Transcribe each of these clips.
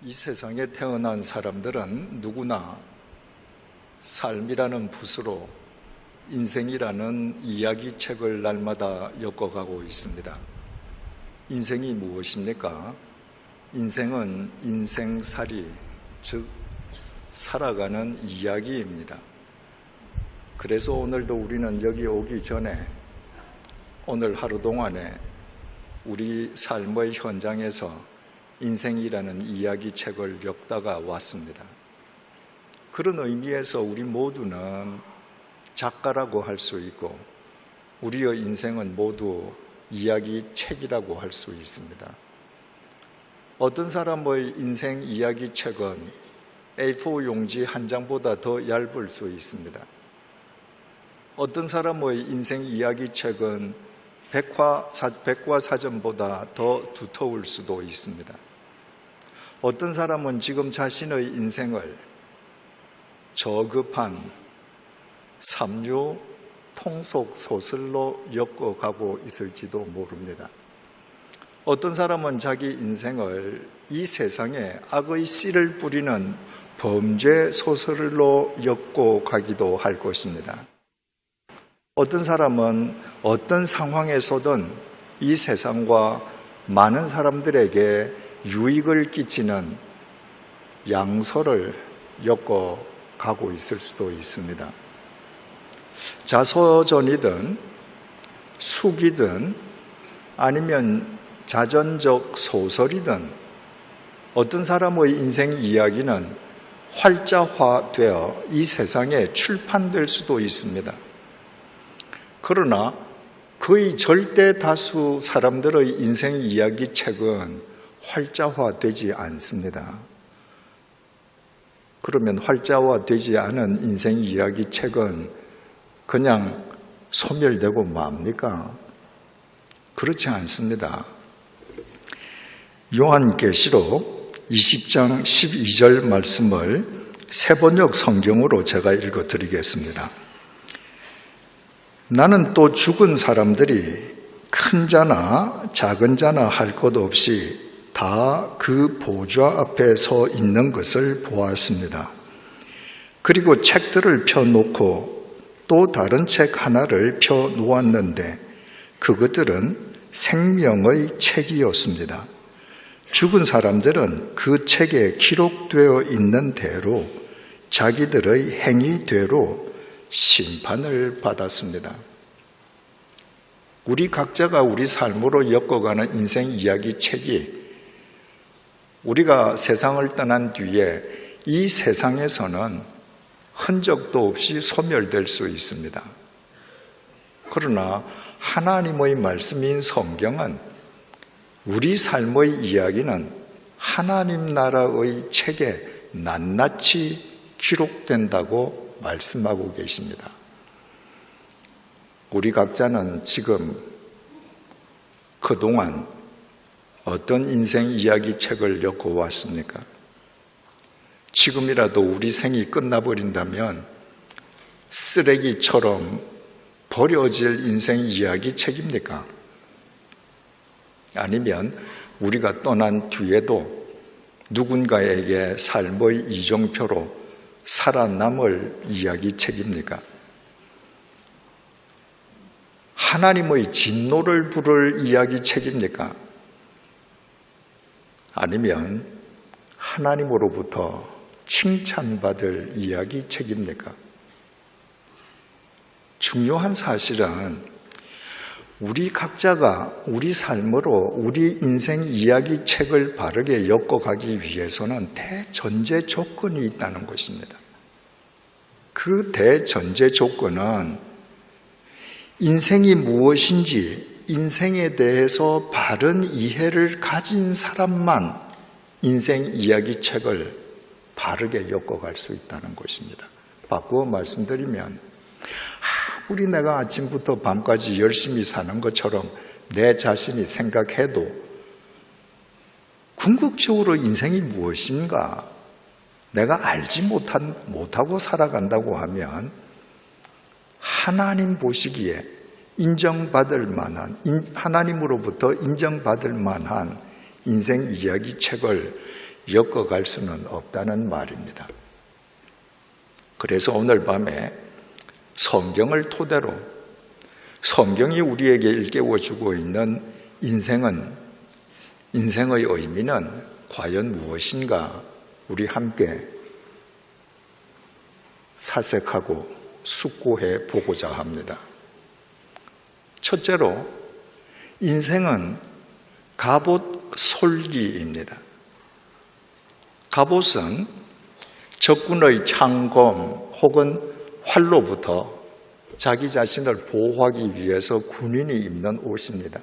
이 세상에 태어난 사람들은 누구나 삶이라는 붓으로 인생이라는 이야기책을 날마다 엮어가고 있습니다. 인생이 무엇입니까? 인생은 인생살이, 즉 살아가는 이야기입니다. 그래서 오늘도 우리는 여기 오기 전에 오늘 하루 동안에 우리 삶의 현장에서 인생이라는 이야기책을 엮다가 왔습니다. 그런 의미에서 우리 모두는 작가라고 할 수 있고 우리의 인생은 모두 이야기책이라고 할 수 있습니다. 어떤 사람의 인생 이야기책은 A4 용지 한 장보다 더 얇을 수 있습니다. 어떤 사람의 인생 이야기책은 백과사전보다 더 두터울 수도 있습니다. 어떤 사람은 지금 자신의 인생을 저급한 삼류 통속 소설로 엮어가고 있을지도 모릅니다. 어떤 사람은 자기 인생을 이 세상에 악의 씨를 뿌리는 범죄 소설로 엮고 가기도 할 것입니다. 어떤 사람은 어떤 상황에서든 이 세상과 많은 사람들에게 유익을 끼치는 양소를 엮어가고 있을 수도 있습니다. 자서전이든 수기든 아니면 자전적 소설이든 어떤 사람의 인생 이야기는 활자화되어 이 세상에 출판될 수도 있습니다. 그러나 거의 절대 다수 사람들의 인생 이야기 책은 활자화되지 않습니다. 그러면 활자화되지 않은 인생 이야기 책은 그냥 소멸되고 맙니까? 그렇지 않습니다. 요한계시록 20장 12절 말씀을 세번역 성경으로 제가 읽어드리겠습니다. 나는 또 죽은 사람들이 큰 자나 작은 자나 할 것 없이 다 그 보좌 앞에 서 있는 것을 보았습니다. 그리고 책들을 펴놓고 또 다른 책 하나를 펴놓았는데 그것들은 생명의 책이었습니다. 죽은 사람들은 그 책에 기록되어 있는 대로 자기들의 행위대로 심판을 받았습니다. 우리 각자가 우리 삶으로 엮어가는 인생 이야기 책이 우리가 세상을 떠난 뒤에 이 세상에서는 흔적도 없이 소멸될 수 있습니다. 그러나 하나님의 말씀인 성경은 우리 삶의 이야기는 하나님 나라의 책에 낱낱이 기록된다고 말씀하고 계십니다. 우리 각자는 지금 그동안 어떤 인생 이야기 책을 엮어왔습니까? 지금이라도 우리 생이 끝나버린다면 쓰레기처럼 버려질 인생 이야기 책입니까? 아니면 우리가 떠난 뒤에도 누군가에게 삶의 이정표로 살아남을 이야기 책입니까? 하나님의 진노를 부를 이야기 책입니까? 아니면 하나님으로부터 칭찬받을 이야기 책입니까? 중요한 사실은 우리 각자가 우리 삶으로 우리 인생 이야기 책을 바르게 엮어가기 위해서는 대전제 조건이 있다는 것입니다. 그 대전제 조건은 인생이 무엇인지 인생에 대해서 바른 이해를 가진 사람만 인생 이야기 책을 바르게 엮어갈 수 있다는 것입니다. 바꾸어 말씀드리면 아무리 내가 아침부터 밤까지 열심히 사는 것처럼 내 자신이 생각해도 궁극적으로 인생이 무엇인가 내가 알지 못하고 살아간다고 하면 하나님 보시기에 인정받을 만한, 하나님으로부터 인정받을 만한 인생 이야기 책을 엮어갈 수는 없다는 말입니다. 그래서 오늘 밤에 성경을 토대로 성경이 우리에게 일깨워주고 있는 인생의 의미는 과연 무엇인가 우리 함께 사색하고 숙고해 보고자 합니다. 첫째로 인생은 갑옷 솔기입니다. 갑옷은 적군의 창검 혹은 활로부터 자기 자신을 보호하기 위해서 군인이 입는 옷입니다.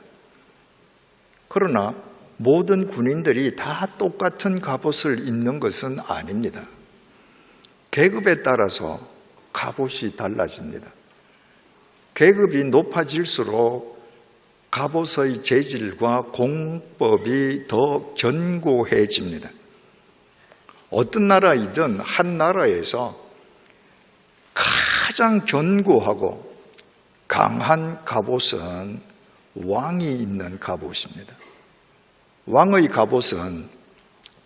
그러나 모든 군인들이 다 똑같은 갑옷을 입는 것은 아닙니다. 계급에 따라서 갑옷이 달라집니다. 계급이 높아질수록 갑옷의 재질과 공법이 더 견고해집니다. 어떤 나라이든 한 나라에서 가장 견고하고 강한 갑옷은 왕이 입는 갑옷입니다. 왕의 갑옷은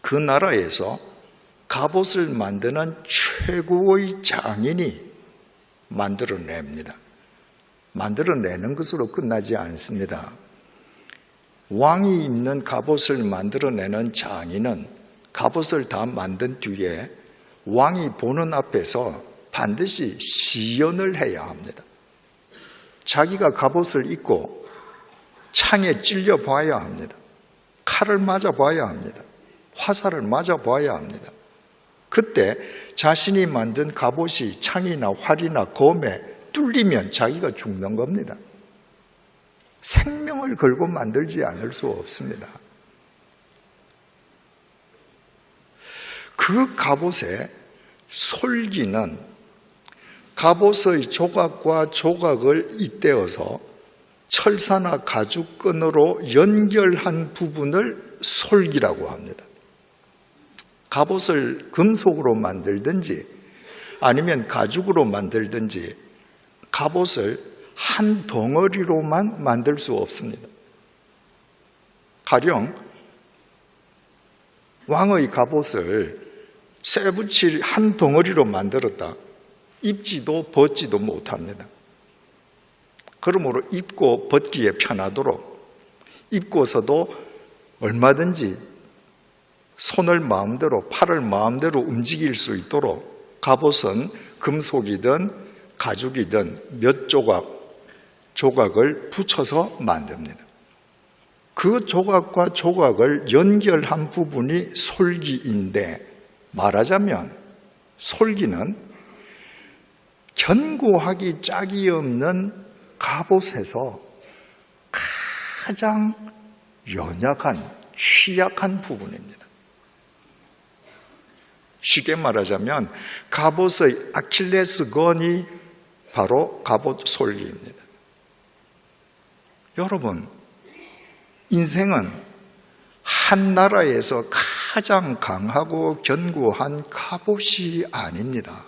그 나라에서 갑옷을 만드는 최고의 장인이 만들어냅니다. 만들어내는 것으로 끝나지 않습니다. 왕이 입는 갑옷을 만들어내는 장인은 갑옷을 다 만든 뒤에 왕이 보는 앞에서 반드시 시연을 해야 합니다. 자기가 갑옷을 입고 창에 찔려 봐야 합니다. 칼을 맞아 봐야 합니다. 화살을 맞아 봐야 합니다. 그때 자신이 만든 갑옷이 창이나 활이나 검에 뚫리면 자기가 죽는 겁니다. 생명을 걸고 만들지 않을 수 없습니다. 그 갑옷의 솔기는 갑옷의 조각과 조각을 잇대어서 철사나 가죽끈으로 연결한 부분을 솔기라고 합니다. 갑옷을 금속으로 만들든지 아니면 가죽으로 만들든지 갑옷을 한 덩어리로만 만들 수 없습니다. 가령 왕의 갑옷을 쇠붙이 한 덩어리로 만들었다. 입지도 벗지도 못합니다. 그러므로 입고 벗기에 편하도록 입고서도 얼마든지 손을 마음대로 팔을 마음대로 움직일 수 있도록 갑옷은 금속이든 가죽이든 몇 조각을 붙여서 만듭니다. 그 조각과 조각을 연결한 부분이 솔기인데 말하자면 솔기는 견고하기 짝이 없는 갑옷에서 가장 연약한 취약한 부분입니다. 쉽게 말하자면 갑옷의 아킬레스건이 바로 갑옷 솔기입니다. 여러분, 인생은 한 나라에서 가장 강하고 견고한 갑옷이 아닙니다.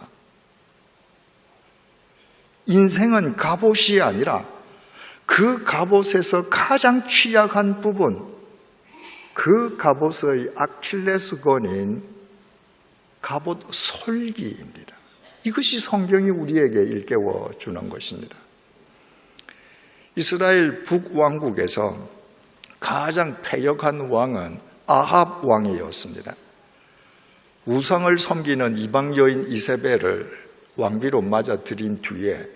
인생은 갑옷이 아니라 그 갑옷에서 가장 취약한 부분, 그 갑옷의 아킬레스건인 갑옷 솔기입니다. 이것이 성경이 우리에게 일깨워 주는 것입니다. 이스라엘 북왕국에서 가장 패역한 왕은 아합 왕이었습니다. 우상을 섬기는 이방 여인 이세벨을 왕비로 맞아들인 뒤에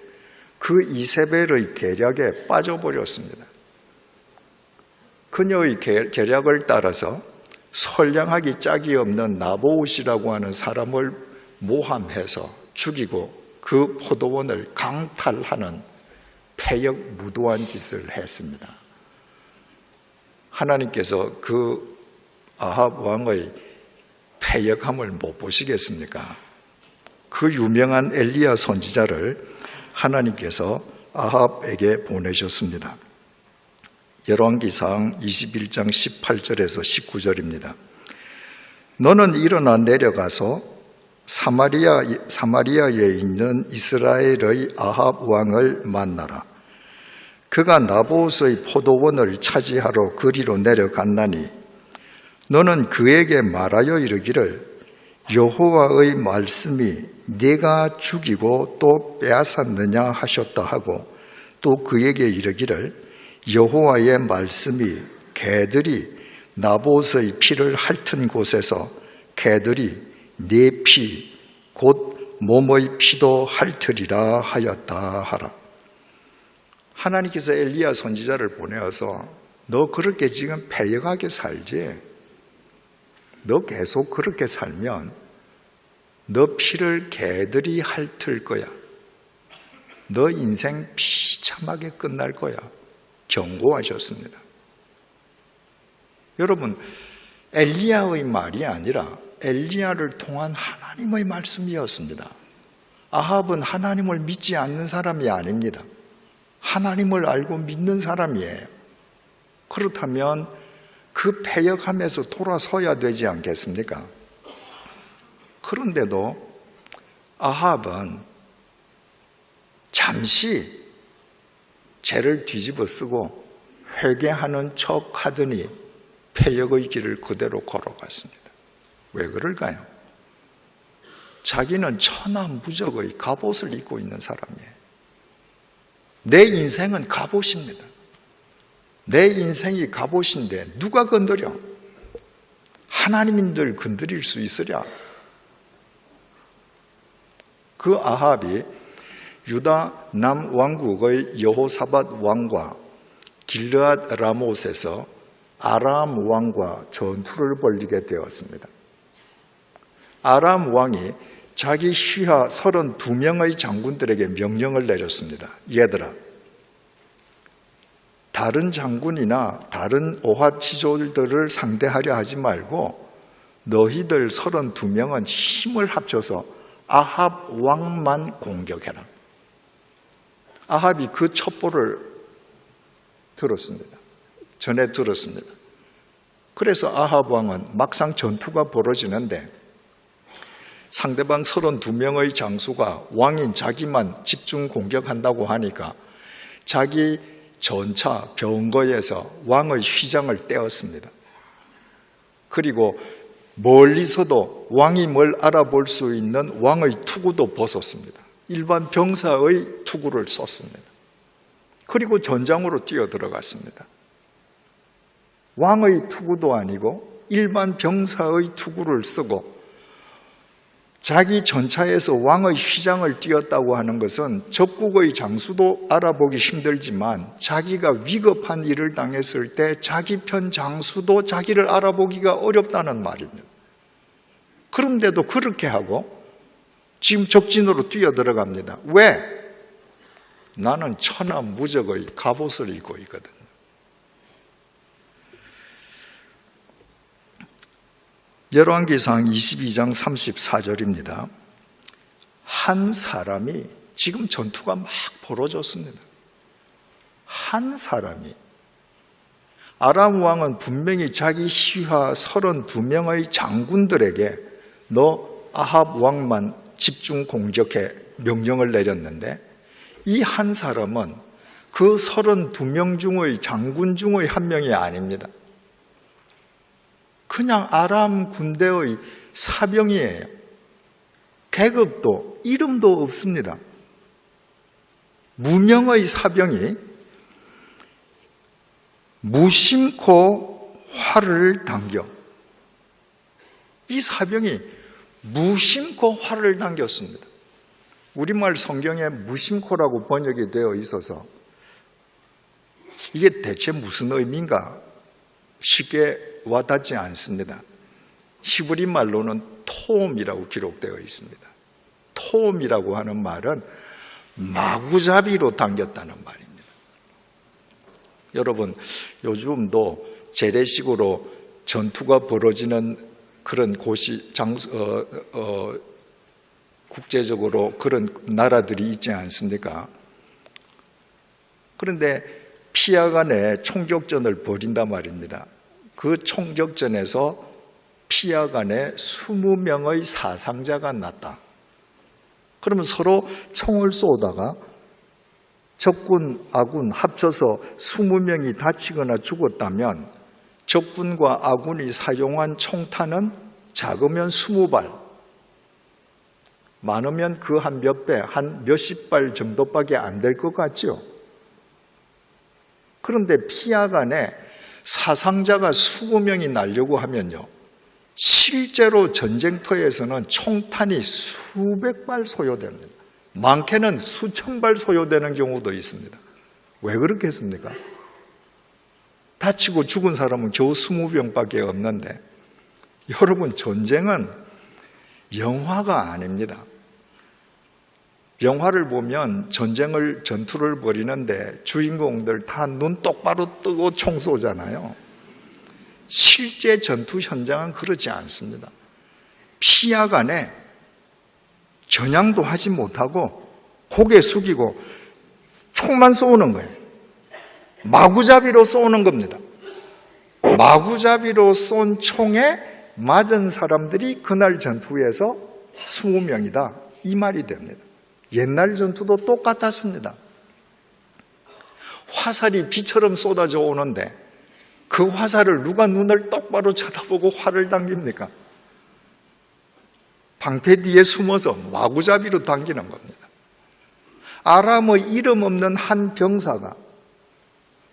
그 이세벨의 계략에 빠져버렸습니다. 그녀의 계략을 따라서 선량하기 짝이 없는 나보옷이라고 하는 사람을 모함해서 죽이고 그 포도원을 강탈하는 패역 무도한 짓을 했습니다. 하나님께서 그 아합 왕의 패역함을 못 보시겠습니까? 그 유명한 엘리야 선지자를 하나님께서 아합에게 보내셨습니다. 열왕기상 21장 18절에서 19절입니다. 너는 일어나 내려가서 사마리아에 있는 이스라엘의 아합 왕을 만나라. 그가 나봇의 포도원을 차지하러 그리로 내려갔나니 너는 그에게 말하여 이르기를 여호와의 말씀이 네가 죽이고 또 빼앗았느냐 하셨다 하고 또 그에게 이르기를 여호와의 말씀이 개들이 나봇의 피를 핥은 곳에서 개들이 네 피 곧 몸의 피도 핥으리라 하였다 하라. 하나님께서 엘리야 선지자를 보내어서 너 그렇게 지금 패역하게 살지? 너 계속 그렇게 살면 너 피를 개들이 핥을 거야. 너 인생 비참하게 끝날 거야. 경고하셨습니다. 여러분, 엘리야의 말이 아니라 엘리야를 통한 하나님의 말씀이었습니다. 아합은 하나님을 믿지 않는 사람이 아닙니다. 하나님을 알고 믿는 사람이에요. 그렇다면 그 패역함에서 돌아서야 되지 않겠습니까? 그런데도 아합은 잠시 죄를 뒤집어 쓰고 회개하는 척 하더니 패역의 길을 그대로 걸어갔습니다. 왜 그럴까요? 자기는 천하무적의 갑옷을 입고 있는 사람이에요. 내 인생은 갑옷입니다. 내 인생이 갑옷인데 누가 건드려? 하나님인들 건드릴 수 있으랴? 그 아합이 유다 남왕국의 여호사밧 왕과 길르앗 라못에서 아람 왕과 전투를 벌이게 되었습니다. 아람 왕이 자기 시하 32명의 장군들에게 명령을 내렸습니다. 얘들아, 다른 장군이나 다른 오합지졸들을 상대하려 하지 말고 너희들 32명은 힘을 합쳐서 아합 왕만 공격해라. 아합이 그 첩보를 들었습니다. 전해 들었습니다. 그래서 아합 왕은 막상 전투가 벌어지는데 상대방 32명의 장수가 왕인 자기만 집중 공격한다고 하니까 자기 전차 병거에서 왕의 휘장을 떼었습니다. 그리고 멀리서도 왕이 뭘 알아볼 수 있는 왕의 투구도 벗었습니다. 일반 병사의 투구를 썼습니다. 그리고 전장으로 뛰어들어갔습니다. 왕의 투구도 아니고 일반 병사의 투구를 쓰고 자기 전차에서 왕의 휘장을 띄었다고 하는 것은 적국의 장수도 알아보기 힘들지만 자기가 위급한 일을 당했을 때 자기 편 장수도 자기를 알아보기가 어렵다는 말입니다. 그런데도 그렇게 하고 지금 적진으로 뛰어들어갑니다. 왜? 나는 천하무적의 갑옷을 입고 있거든. 열왕기상 22장 34절입니다. 한 사람이 지금 전투가 막 벌어졌습니다. 한 사람이 아람 왕은 분명히 자기 시하 32명의 장군들에게 너 아합 왕만 집중 공격해 명령을 내렸는데 이 한 사람은 그 32명 중의 장군 중의 한 명이 아닙니다. 그냥 아람 군대의 사병이에요. 계급도 이름도 없습니다. 무명의 사병이 무심코 활을 당겨 이 사병이 무심코 활을 당겼습니다. 우리말 성경에 무심코라고 번역이 되어 있어서 이게 대체 무슨 의미인가 쉽게 와닿지 않습니다. 히브리 말로는 토음이라고 기록되어 있습니다. 토음이라고 하는 말은 마구잡이로 당겼다는 말입니다. 여러분, 요즘도 재래식으로 전투가 벌어지는 그런 곳이 국제적으로 그런 나라들이 있지 않습니까? 그런데 피아간에 총격전을 벌인단 말입니다. 그 총격전에서 피아간에 20명의 사상자가 났다. 그러면 서로 총을 쏘다가 적군, 아군 합쳐서 20명이 다치거나 죽었다면 적군과 아군이 사용한 총탄은 작으면 20발, 많으면 그 한 몇 배, 한 몇십 발 정도밖에 안 될 것 같죠. 그런데 피하간에 사상자가 20명이 나려고 하면요, 실제로 전쟁터에서는 총탄이 수백 발 소요됩니다. 많게는 수천 발 소요되는 경우도 있습니다. 왜 그렇겠습니까? 다치고 죽은 사람은 겨우 20명밖에 없는데, 여러분, 전쟁은 영화가 아닙니다. 영화를 보면 전투를 벌이는데 주인공들 다 눈 똑바로 뜨고 총 쏘잖아요. 실제 전투 현장은 그렇지 않습니다. 피하간에 겨냥도 하지 못하고 고개 숙이고 총만 쏘는 거예요. 마구잡이로 쏘는 겁니다. 마구잡이로 쏜 총에 맞은 사람들이 그날 전투에서 20명이다. 이 말이 됩니다. 옛날 전투도 똑같았습니다. 화살이 비처럼 쏟아져 오는데 그 화살을 누가 눈을 똑바로 쳐다보고 활을 당깁니까? 방패 뒤에 숨어서 마구잡이로 당기는 겁니다. 아람의 이름 없는 한 병사가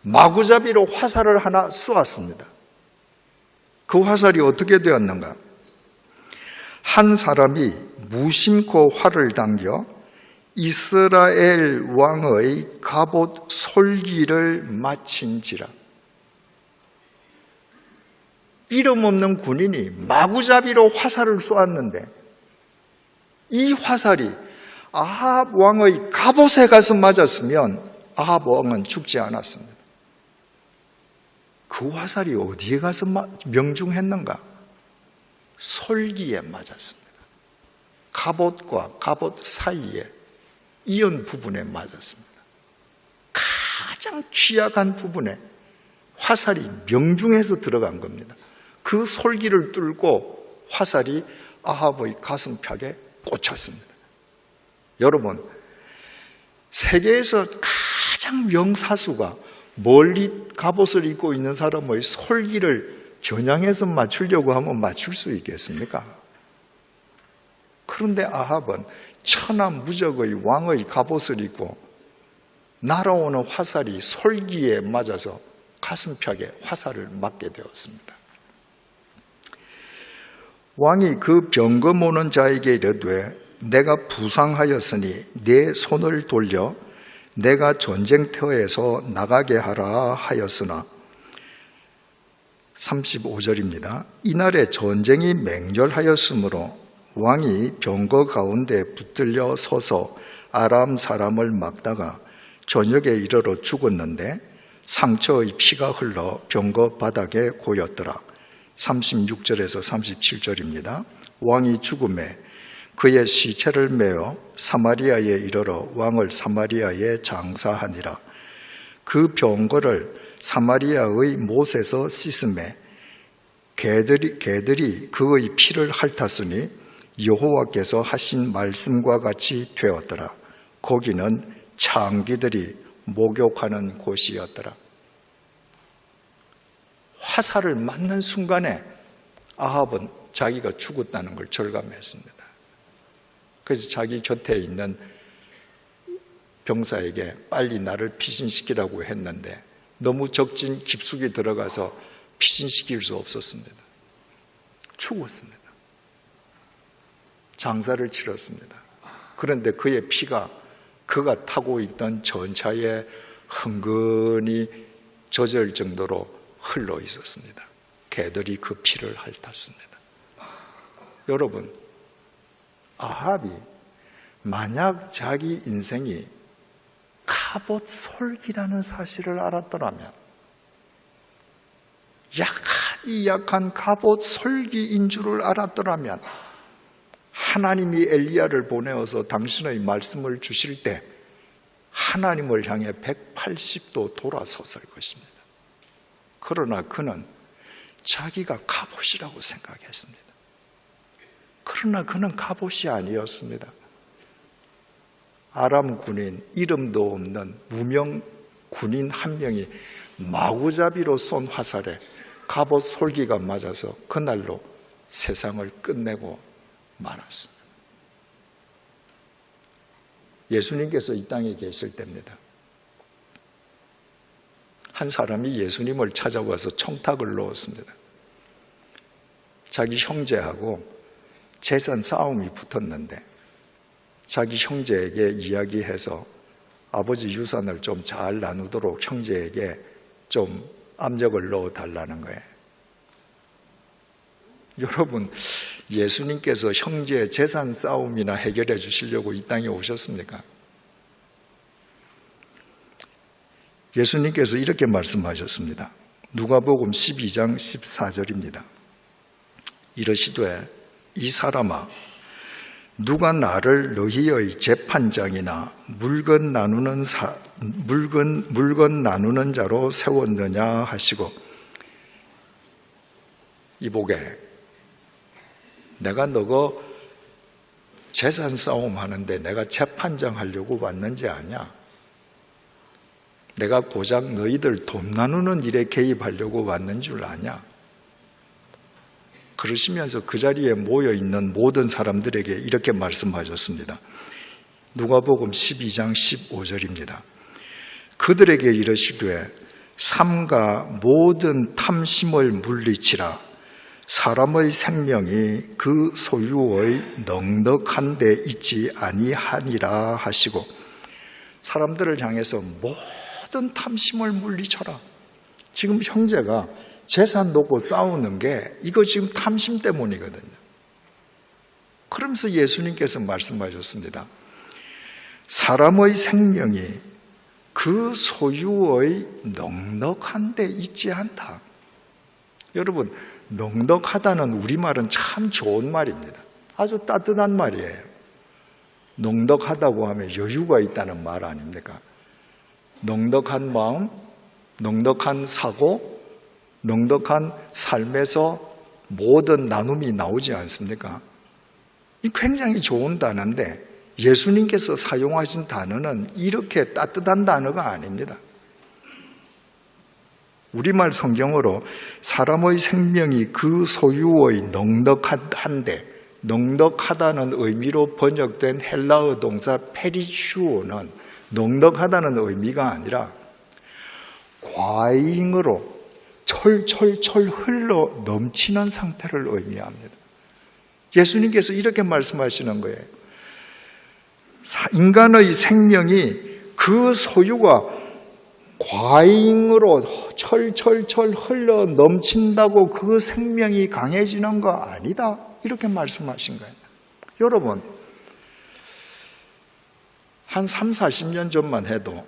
마구잡이로 화살을 하나 쏘았습니다. 그 화살이 어떻게 되었는가? 한 사람이 무심코 활을 당겨 이스라엘 왕의 갑옷 솔기를 마친지라. 이름 없는 군인이 마구잡이로 화살을 쏘았는데 이 화살이 아합 왕의 갑옷에 가서 맞았으면 아합 왕은 죽지 않았습니다. 그 화살이 어디에 가서 명중했는가? 솔기에 맞았습니다. 갑옷과 갑옷 사이에 이연 부분에 맞았습니다. 가장 취약한 부분에 화살이 명중해서 들어간 겁니다. 그 솔기를 뚫고 화살이 아합의 가슴팍에 꽂혔습니다. 여러분, 세계에서 가장 명사수가 멀리 갑옷을 입고 있는 사람의 솔기를 겨냥해서 맞추려고 하면 맞출 수 있겠습니까? 그런데 아합은 천하무적의 왕의 갑옷을 입고 날아오는 화살이 솔기에 맞아서 가슴팍에 화살을 맞게 되었습니다. 왕이 그 병거 모는 자에게 이르되 내가 부상하였으니 내 손을 돌려 내가 전쟁터에서 나가게 하라 하였으나 35절입니다. 이날에 전쟁이 맹렬하였으므로 왕이 병거 가운데 붙들려 서서 아람 사람을 막다가 저녁에 이르러 죽었는데 상처의 피가 흘러 병거 바닥에 고였더라. 36절에서 37절입니다. 왕이 죽음에 그의 시체를 메어 사마리아에 이르러 왕을 사마리아에 장사하니라. 그 병거를 사마리아의 못에서 씻음에 개들이 그의 피를 핥았으니 여호와께서 하신 말씀과 같이 되었더라. 거기는 창기들이 목욕하는 곳이었더라. 화살을 맞는 순간에 아합은 자기가 죽었다는 걸 절감했습니다. 그래서 자기 곁에 있는 병사에게 빨리 나를 피신시키라고 했는데 너무 적진 깊숙이 들어가서 피신시킬 수 없었습니다. 죽었습니다. 장사를 치렀습니다. 그런데 그의 피가 그가 타고 있던 전차에 흥건히 젖을 정도로 흘러 있었습니다. 개들이 그 피를 핥았습니다. 여러분, 아합이 만약 자기 인생이 갑옷 솔기라는 사실을 알았더라면, 약한 갑옷 솔기인 줄을 알았더라면 하나님이 엘리야를 보내어서 당신의 말씀을 주실 때 하나님을 향해 180도 돌아섰을 것입니다. 그러나 그는 자기가 갑옷이라고 생각했습니다. 그러나 그는 갑옷이 아니었습니다. 아람 군인, 이름도 없는 무명 군인 한 명이 마구잡이로 쏜 화살에 갑옷 솔기가 맞아서 그날로 세상을 끝내고 말았습니다. 예수님께서 이 땅에 계실 때입니다. 한 사람이 예수님을 찾아와서 청탁을 넣었습니다. 자기 형제하고 재산 싸움이 붙었는데 자기 형제에게 이야기해서 아버지 유산을 좀 잘 나누도록 형제에게 좀 압력을 넣어달라는 거예요. 여러분, 예수님께서 형제의 재산 싸움이나 해결해 주시려고 이 땅에 오셨습니까? 예수님께서 이렇게 말씀하셨습니다. 누가복음 12장 14절입니다. 이르시되 이 사람아, 누가 나를 너희의 재판장이나 물건 나누는 자로 세웠느냐 하시고, 이보게, 내가 너가 재산 싸움 하는데 내가 재판장 하려고 왔는지 아냐? 내가 고작 너희들 돈 나누는 일에 개입하려고 왔는 줄 아냐? 그러시면서 그 자리에 모여있는 모든 사람들에게 이렇게 말씀하셨습니다. 누가복음 12장 15절입니다. 그들에게 이르시되 삼가 모든 탐심을 물리치라. 사람의 생명이 그 소유의 넉넉한 데 있지 아니하니라 하시고, 사람들을 향해서 모든 탐심을 물리쳐라. 지금 형제가 재산 놓고 싸우는 게 이거 지금 탐심 때문이거든요. 그러면서 예수님께서 말씀하셨습니다. 사람의 생명이 그 소유의 넉넉한 데 있지 않다. 여러분, 넉넉하다는 우리말은 참 좋은 말입니다. 아주 따뜻한 말이에요. 넉넉하다고 하면 여유가 있다는 말 아닙니까? 넉넉한 마음, 넉넉한 사고, 넉넉한 삶에서 모든 나눔이 나오지 않습니까? 이 굉장히 좋은 단어인데 예수님께서 사용하신 단어는 이렇게 따뜻한 단어가 아닙니다. 우리말 성경으로 사람의 생명이 그 소유의 넉넉한데, 넉넉하다는 의미로 번역된 헬라어 동사 페리슈오는 넉넉하다는 의미가 아니라 과잉으로 철철철 흘러 넘치는 상태를 의미합니다. 예수님께서 이렇게 말씀하시는 거예요. 인간의 생명이 그 소유가 과잉으로 철철철 흘러 넘친다고 그 생명이 강해지는 거 아니다. 이렇게 말씀하신 거예요. 여러분, 한 30-40년 전만 해도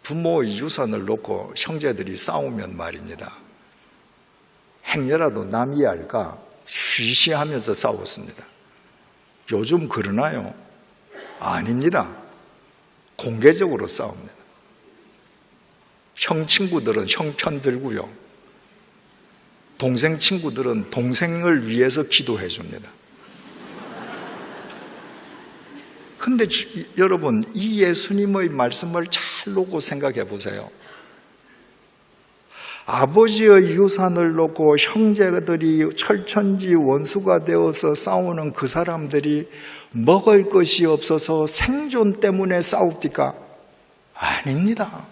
부모의 유산을 놓고 형제들이 싸우면 말입니다. 행여라도 남이 알까 쉬쉬하면서 싸웠습니다. 요즘 그러나요? 아닙니다. 공개적으로 싸웁니다. 형 친구들은 형 편 들고요. 동생 친구들은 동생을 위해서 기도해 줍니다. 근데 여러분, 이 예수님의 말씀을 잘 놓고 생각해 보세요. 아버지의 유산을 놓고 형제들이 철천지 원수가 되어서 싸우는 그 사람들이 먹을 것이 없어서 생존 때문에 싸웁니까? 아닙니다.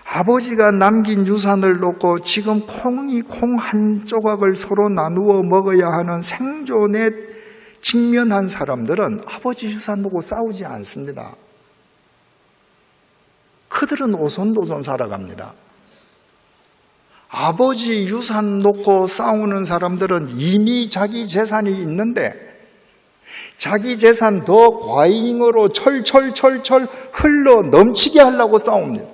아버지가 남긴 유산을 놓고 지금 콩 한 조각을 서로 나누어 먹어야 하는 생존에 직면한 사람들은 아버지 유산 놓고 싸우지 않습니다. 그들은 오손도손 살아갑니다. 아버지 유산 놓고 싸우는 사람들은 이미 자기 재산이 있는데 자기 재산 더 과잉으로 철철철철 흘러 넘치게 하려고 싸웁니다.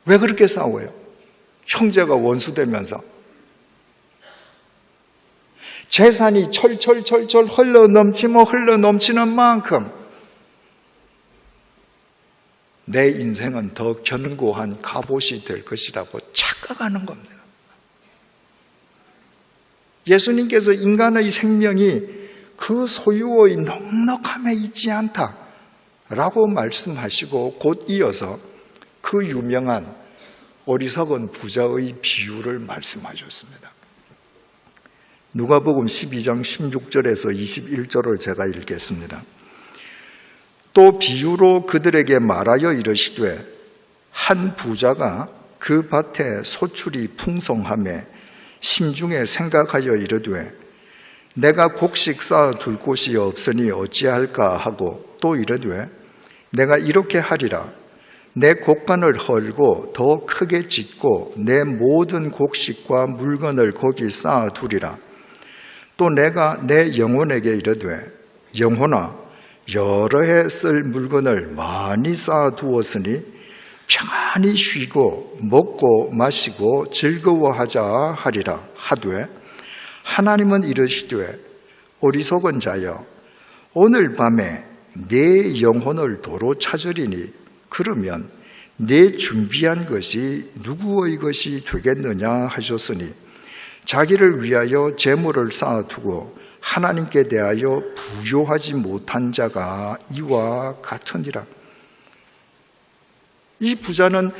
왜 그렇게 싸워요? 형제가 원수되면서 재산이 철철철철 흘러 넘치는 만큼 내 인생은 더 견고한 갑옷이 될 것이라고 착각하는 겁니다. 예수님께서 인간의 생명이 그 소유의 넉넉함에 있지 않다라고 말씀하시고 곧 이어서 그 유명한 어리석은 부자의 비유를 말씀하셨습니다. 누가복음 12장 16절에서 21절을 제가 읽겠습니다. 또 비유로 그들에게 말하여 이르시되 한 부자가 그 밭에 소출이 풍성하매 심중에 생각하여 이르되 내가 곡식 쌓아 둘 곳이 없으니 어찌할까 하고 또 이르되 내가 이렇게 하리라 내 곡간을 헐고 더 크게 짓고 내 모든 곡식과 물건을 거기 쌓아 두리라. 또 내가 내 영혼에게 이르되 영혼아 여러 해 쓸 물건을 많이 쌓아 두었으니 평안히 쉬고 먹고 마시고 즐거워하자 하리라 하되 하나님은 이르시되 어리석은 자여 오늘 밤에 내 영혼을 도로 찾으리니 그러면 내 준비한 것이 누구의 것이 되겠느냐 하셨으니 자기를 위하여 재물을 쌓아두고 하나님께 대하여 부요하지 못한 자가 이와 같으니라. 이 부자는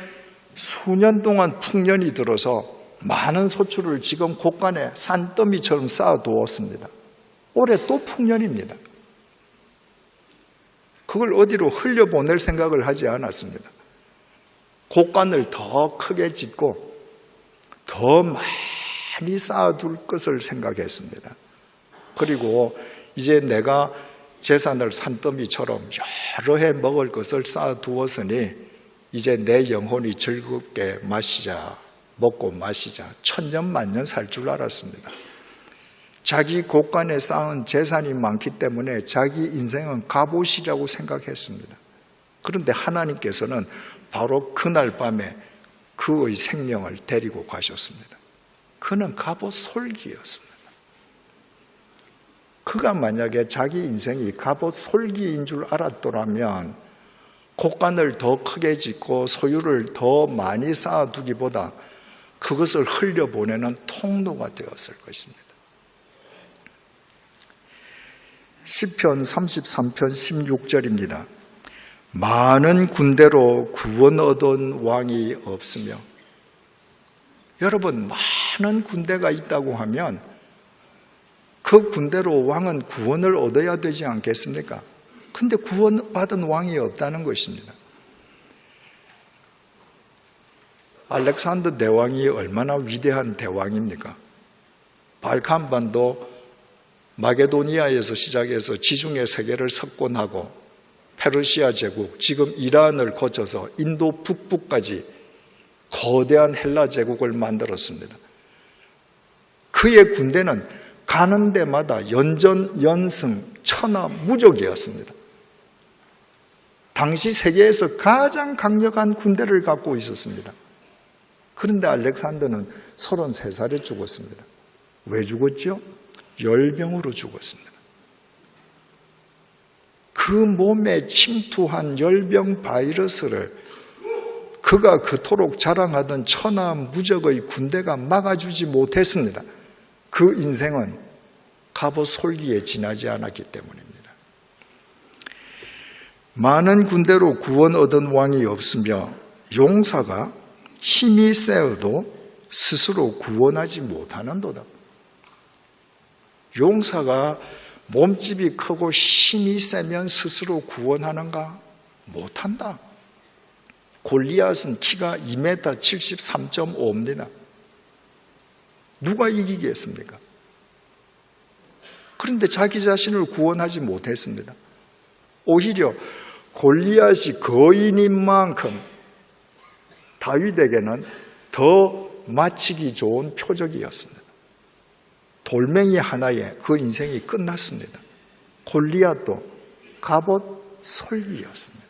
수년 동안 풍년이 들어서 많은 소출을 지금 곳간에 산더미처럼 쌓아두었습니다. 올해 또 풍년입니다. 그걸 어디로 흘려보낼 생각을 하지 않았습니다. 곳간을 더 크게 짓고 더 많이 쌓아둘 것을 생각했습니다. 그리고 이제 내가 재산을 산더미처럼 여러 해 먹을 것을 쌓아두었으니 이제 내 영혼이 즐겁게 먹고 마시자 천년만년 살 줄 알았습니다. 자기 곳간에 쌓은 재산이 많기 때문에 자기 인생은 갑옷이라고 생각했습니다. 그런데 하나님께서는 바로 그날 밤에 그의 생명을 데리고 가셨습니다. 그는 갑옷 솔기였습니다. 그가 만약에 자기 인생이 갑옷 솔기인 줄 알았더라면 곳간을 더 크게 짓고 소유를 더 많이 쌓아두기보다 그것을 흘려보내는 통로가 되었을 것입니다. 시편 33편 16절입니다. 많은 군대로 구원 얻은 왕이 없으며. 여러분, 많은 군대가 있다고 하면 그 군대로 왕은 구원을 얻어야 되지 않겠습니까? 근데 구원받은 왕이 없다는 것입니다. 알렉산더 대왕이 얼마나 위대한 대왕입니까? 발칸반도 마게도니아에서 시작해서 지중해 세계를 석권하고 페르시아 제국, 지금 이란을 거쳐서 인도 북부까지 거대한 헬라 제국을 만들었습니다. 그의 군대는 가는 데마다 연전, 연승, 천하무적이었습니다. 당시 세계에서 가장 강력한 군대를 갖고 있었습니다. 그런데 알렉산더는 33살에 죽었습니다. 왜 죽었죠? 열병으로 죽었습니다. 그 몸에 침투한 열병 바이러스를 그가 그토록 자랑하던 천하무적의 군대가 막아주지 못했습니다. 그 인생은 갑옷 솔기에 지나지 않았기 때문입니다. 많은 군대로 구원 얻은 왕이 없으며 용사가 힘이 세어도 스스로 구원하지 못하는도다. 용사가 몸집이 크고 힘이 세면 스스로 구원하는가? 못한다. 골리앗은 키가 2m 73.5입니다. 누가 이기겠습니까? 그런데 자기 자신을 구원하지 못했습니다. 오히려 골리앗이 거인인 만큼 다윗에게는 더 마치기 좋은 표적이었습니다. 돌멩이 하나에 그 인생이 끝났습니다. 골리앗도 갑옷 솔기였습니다.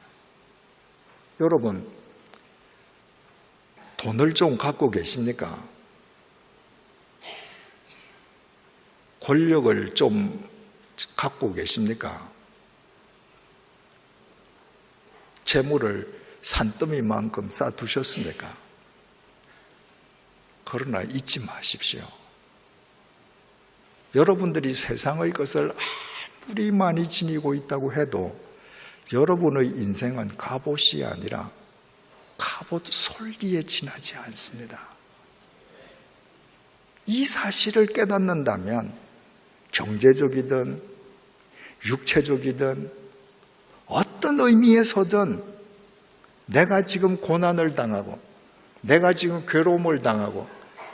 여러분, 돈을 좀 갖고 계십니까? 권력을 좀 갖고 계십니까? 재물을 산더미만큼 쌓아두셨습니까? 그러나 잊지 마십시오. 여러분들이 세상의 것을 아무리 많이 지니고 있다고 해도 여러분의 인생은 갑옷이 아니라 갑옷 솔기에 지나지 않습니다. 이 사실을 깨닫는다면 경제적이든 육체적이든 어떤 의미에서든 내가 지금 고난을 당하고 내가 지금 괴로움을 당하고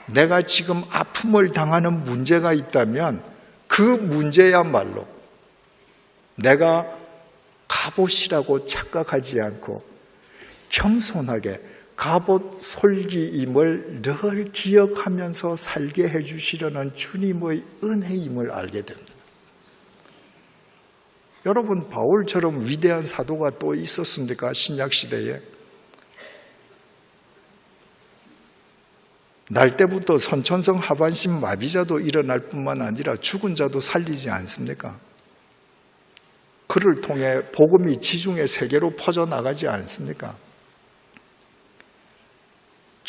내가 지금 아픔을 당하는 문제가 있다면 그 문제야말로 내가 갑옷이라고 착각하지 않고 겸손하게 갑옷 솔기임을 늘 기억하면서 살게 해주시려는 주님의 은혜임을 알게 됩니다. 여러분, 바울처럼 위대한 사도가 또 있었습니까? 신약시대에. 날 때부터 선천성 하반신 마비자도 일어날 뿐만 아니라 죽은 자도 살리지 않습니까? 그를 통해 복음이 지중해 세계로 퍼져나가지 않습니까?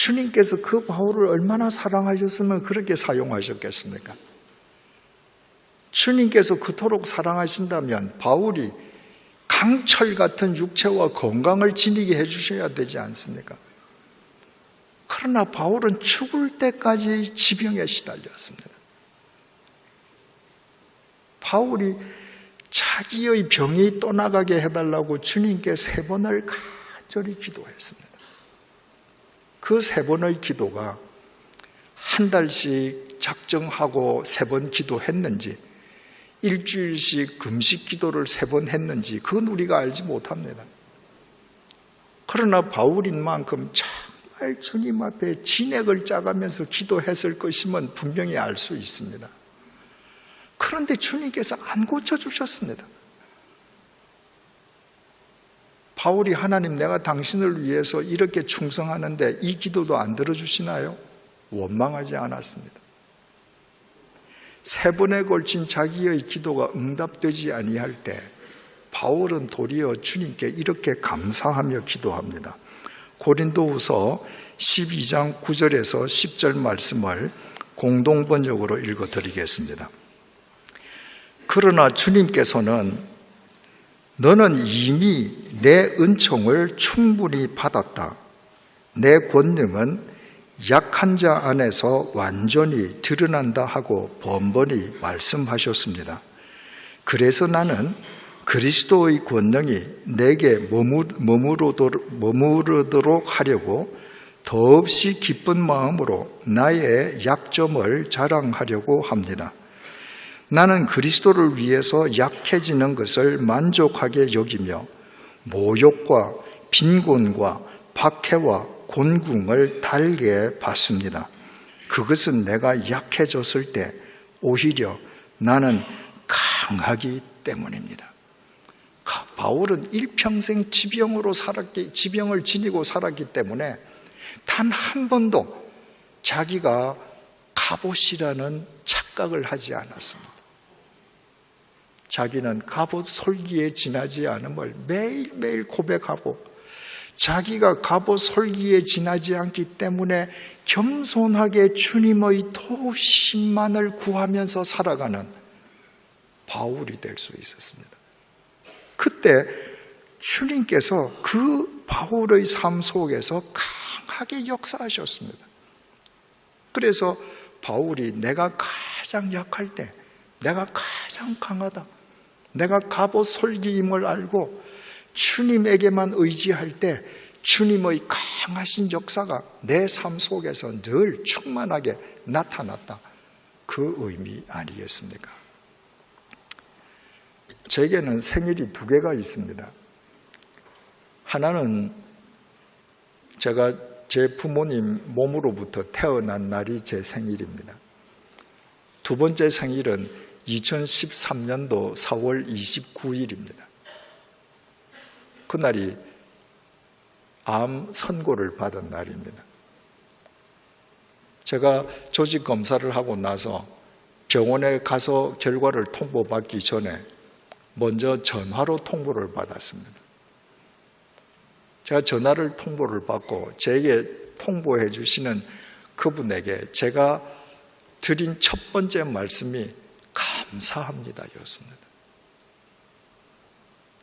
주님께서 그 바울을 얼마나 사랑하셨으면 그렇게 사용하셨겠습니까? 주님께서 그토록 사랑하신다면 바울이 강철 같은 육체와 건강을 지니게 해주셔야 되지 않습니까? 그러나 바울은 죽을 때까지 지병에 시달렸습니다. 바울이 자기의 병이 떠나가게 해달라고 주님께 3번을 간절히 기도했습니다. 그 3번의 기도가 한 달씩 작정하고 3번 기도했는지 일주일씩 금식 기도를 3번 했는지 그건 우리가 알지 못합니다. 그러나 바울인 만큼 정말 주님 앞에 진액을 짜가면서 기도했을 것임은 분명히 알 수 있습니다. 그런데 주님께서 안 고쳐주셨습니다. 바울이 하나님 내가 당신을 위해서 이렇게 충성하는데 이 기도도 안 들어주시나요? 원망하지 않았습니다. 3번에 걸친 자기의 기도가 응답되지 아니할 때 바울은 도리어 주님께 이렇게 감사하며 기도합니다. 고린도후서 12장 9절에서 10절 말씀을 공동번역으로 읽어드리겠습니다. 그러나 주님께서는 너는 이미 내 은총을 충분히 받았다. 내 권능은 약한 자 안에서 완전히 드러난다 하고 번번이 말씀하셨습니다. 그래서 나는 그리스도의 권능이 내게 머무르도록 하려고 더없이 기쁜 마음으로 나의 약점을 자랑하려고 합니다. 나는 그리스도를 위해서 약해지는 것을 만족하게 여기며 모욕과 빈곤과 박해와 곤궁을 달게 받습니다. 그것은 내가 약해졌을 때 오히려 나는 강하기 때문입니다. 바울은 일평생 지병을 지니고 살았기 때문에 단 한 번도 자기가 갑옷이라는 착각을 하지 않았습니다. 자기는 갑옷 솔기에 지나지 않음을 매일매일 고백하고 자기가 갑옷 솔기에 지나지 않기 때문에 겸손하게 주님의 도우심만을 구하면서 살아가는 바울이 될 수 있었습니다. 그때 주님께서 그 바울의 삶 속에서 강하게 역사하셨습니다. 그래서 바울이 내가 가장 약할 때, 내가 가장 강하다, 내가 갑옷 솔기임을 알고 주님에게만 의지할 때 주님의 강하신 역사가 내 삶 속에서 늘 충만하게 나타났다. 그 의미 아니겠습니까? 제게는 생일이 2개가 있습니다. 하나는 제가 제 부모님 몸으로부터 태어난 날이 제 생일입니다. 2번째 생일은 2013년도 4월 29일입니다. 그날이 암 선고를 받은 날입니다. 제가 조직 검사를 하고 나서 병원에 가서 결과를 통보받기 전에 먼저 전화로 통보를 받았습니다. 제가 전화를 통보를 받고 제게 통보해 주시는 그분에게 제가 드린 첫 번째 말씀이 감사합니다 였습니다.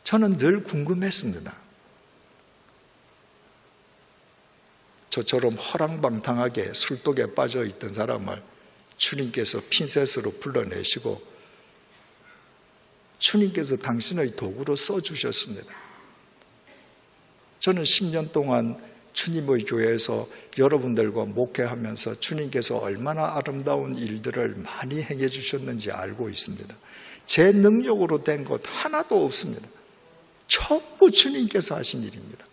저는 늘 궁금했습니다. 저처럼 허랑방탕하게 술독에 빠져 있던 사람을 주님께서 핀셋으로 불러내시고 주님께서 당신의 도구로 써주셨습니다. 저는 10년 동안 주님의 교회에서 여러분들과 목회하면서 주님께서 얼마나 아름다운 일들을 많이 행해 주셨는지 알고 있습니다. 제 능력으로 된 것 하나도 없습니다. 전부 주님께서 하신 일입니다.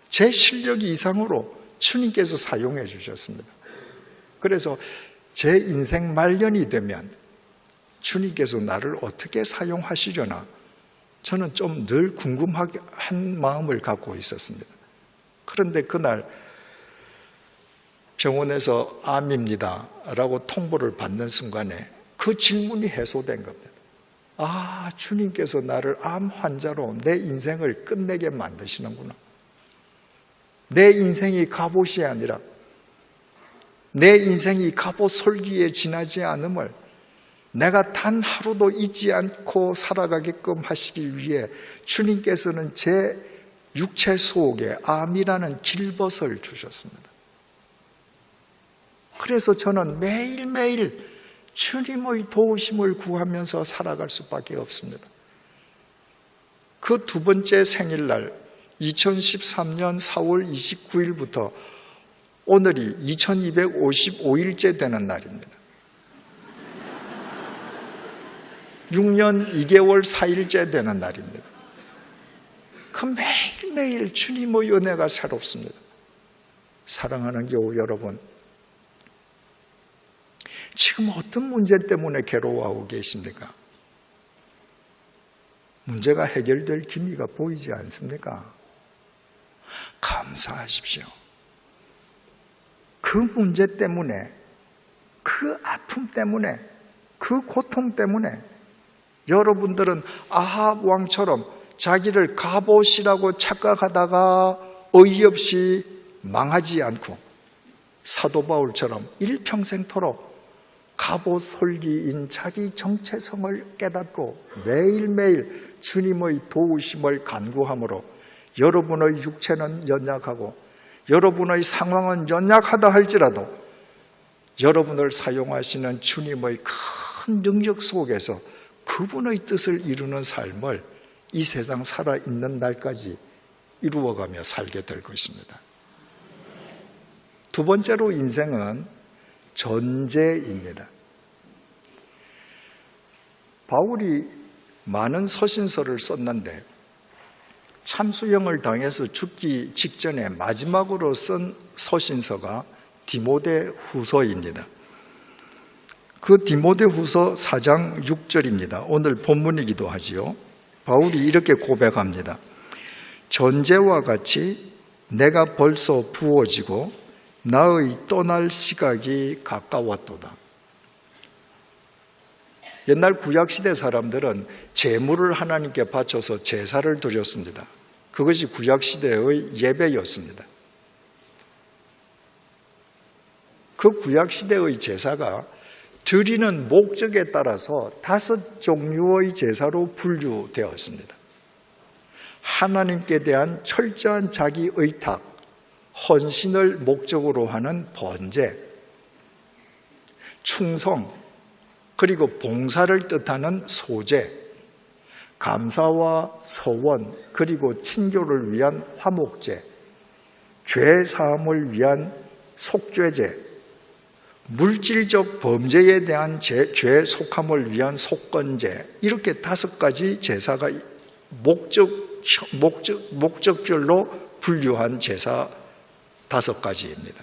제 실력 이상으로 주님께서 사용해 주셨습니다. 그래서 제 인생 말년이 되면 주님께서 나를 어떻게 사용하시려나 저는 좀 늘 궁금한 마음을 갖고 있었습니다. 그런데 그날 병원에서 암입니다 라고 통보를 받는 순간에 그 질문이 해소된 겁니다. 아, 주님께서 나를 암 환자로 내 인생을 끝내게 만드시는구나. 내 인생이 갑옷이 아니라 내 인생이 갑옷 솔기에 지나지 않음을 내가 단 하루도 잊지 않고 살아가게끔 하시기 위해 주님께서는 제 육체 속에 암이라는 길벗을 주셨습니다. 그래서 저는 매일매일 주님의 도우심을 구하면서 살아갈 수밖에 없습니다. 그 두 번째 생일날 2013년 4월 29일부터 오늘이 2255일째 되는 날입니다. 6년 2개월 4일째 되는 날입니다. 그 매일매일 주님의 은혜가 새롭습니다. 사랑하는 교우 여러분, 지금 어떤 문제 때문에 괴로워하고 계십니까? 문제가 해결될 기미가 보이지 않습니까? 감사하십시오. 그 문제 때문에, 그 아픔 때문에, 그 고통 때문에 여러분들은 아합 왕처럼 자기를 갑옷이라고 착각하다가 어이없이 망하지 않고 사도 바울처럼 일평생토록 갑옷 솔기인 자기 정체성을 깨닫고 매일매일 주님의 도우심을 간구함으로 여러분의 육체는 연약하고 여러분의 상황은 연약하다 할지라도 여러분을 사용하시는 주님의 큰 능력 속에서 그분의 뜻을 이루는 삶을 이 세상 살아있는 날까지 이루어가며 살게 될 것입니다. 두 번째로 인생은 전제입니다. 바울이 많은 서신서를 썼는데 참수형을 당해서 죽기 직전에 마지막으로 쓴 서신서가 디모데 후서입니다. 그 디모데 후서 4장 6절입니다. 오늘 본문이기도 하지요. 바울이 이렇게 고백합니다. 전제와 같이 내가 벌써 부어지고 나의 떠날 시각이 가까웠도다. 옛날 구약시대 사람들은 제물을 하나님께 바쳐서 제사를 드렸습니다. 그것이 구약시대의 예배였습니다. 그 구약시대의 제사가 드리는 목적에 따라서 5종류의 제사로 분류되었습니다. 하나님께 대한 철저한 자기 의탁, 헌신을 목적으로 하는 번제, 충성, 그리고 봉사를 뜻하는 소제, 감사와 소원, 그리고 친교를 위한 화목제, 죄 사함을 위한 속죄제, 물질적 범죄에 대한 죄 속함을 위한 속건제, 이렇게 5가지 제사가 목적별로 분류한 제사 5가지입니다.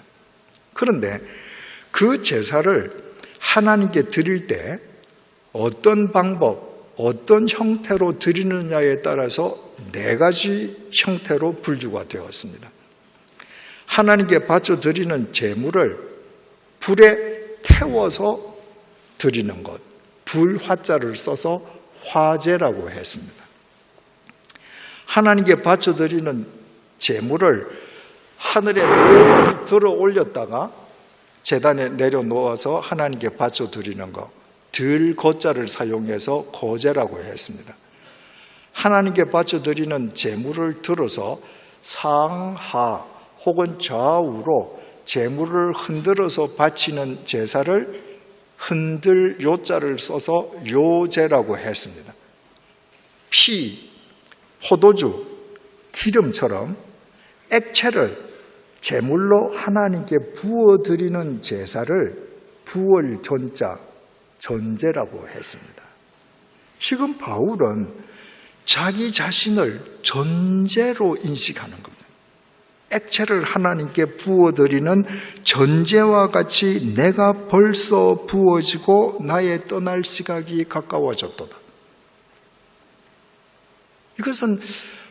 그런데 그 제사를 하나님께 드릴 때 어떤 방법, 어떤 형태로 드리느냐에 따라서 4가지 형태로 분류가 되었습니다. 하나님께 바쳐 드리는 제물을 불에 태워서 드리는 것, 불화자를 써서 화제라고 했습니다. 하나님께 바쳐 드리는 제물을 하늘에 높이 들어 올렸다가 제단에 내려놓아서 하나님께 바쳐 드리는 것, 들거자를 사용해서 거제라고 했습니다. 하나님께 바쳐 드리는 제물을 들어서 상하, 혹은 좌우로 재물을 흔들어서 바치는 제사를 흔들 요자를 써서 요제라고 했습니다. 피, 포도주, 기름처럼 액체를 제물로 하나님께 부어드리는 제사를 부월전자, 전제라고 했습니다. 지금 바울은 자기 자신을 전제로 인식하는 겁니다. 액체를 하나님께 부어드리는 전제와 같이 내가 벌써 부어지고 나의 떠날 시각이 가까워졌도다. 이것은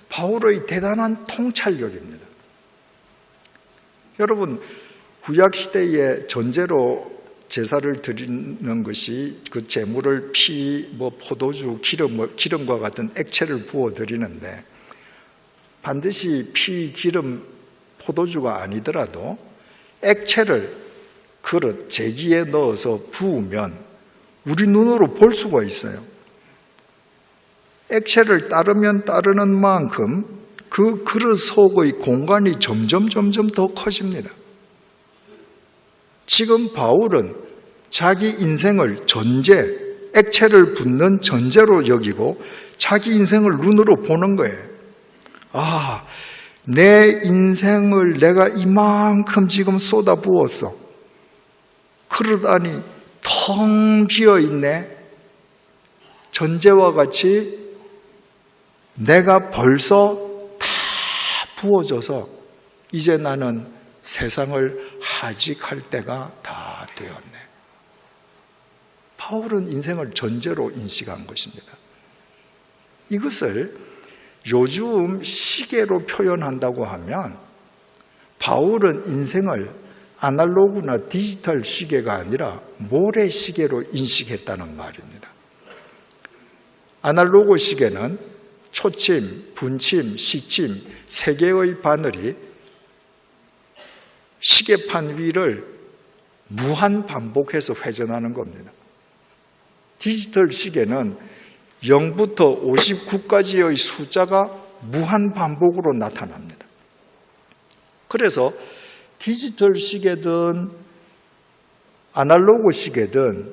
바울의 대단한 통찰력입니다. 여러분, 구약시대에 전제로 제사를 드리는 것이 그 제물을 피, 포도주, 기름과 같은 액체를 부어드리는데 반드시 피, 기름, 포도주가 아니더라도 액체를 그릇, 제기에 넣어서 부으면 우리 눈으로 볼 수가 있어요. 액체를 따르면 따르는 만큼 그 그릇 속의 공간이 점점 더 커집니다. 지금 바울은 자기 인생을 전제, 액체를 붓는 전제로 여기고 자기 인생을 눈으로 보는 거예요. 아, 내 인생을 내가 이만큼 지금 쏟아부었어. 그릇 안이 텅 비어있네. 전제와 같이 내가 벌써 다 부어져서 이제 나는 세상을 하직할 때가 다 되었네. 바울은 인생을 전제로 인식한 것입니다. 이것을 요즘 시계로 표현한다고 하면 바울은 인생을 아날로그나 디지털 시계가 아니라 모래시계로 인식했다는 말입니다. 아날로그 시계는 초침, 분침, 시침 세 개의 바늘이 시계판 위를 무한 반복해서 회전하는 겁니다. 디지털 시계는 0부터 59까지의 숫자가 무한 반복으로 나타납니다. 그래서 디지털 시계든 아날로그 시계든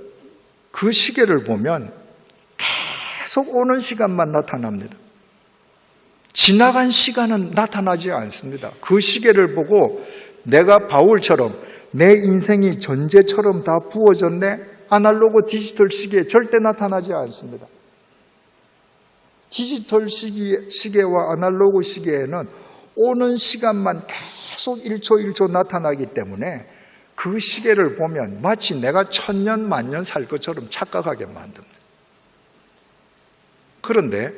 그 시계를 보면 계속 오는 시간만 나타납니다. 지나간 시간은 나타나지 않습니다. 그 시계를 보고 내가 바울처럼 내 인생이 전제처럼 다 부어졌네? 아날로그 디지털 시계에 절대 나타나지 않습니다. 디지털 시계와 아날로그 시계에는 오는 시간만 계속 1초 나타나기 때문에 그 시계를 보면 마치 내가 1000년 만년 살 것처럼 착각하게 만듭니다. 그런데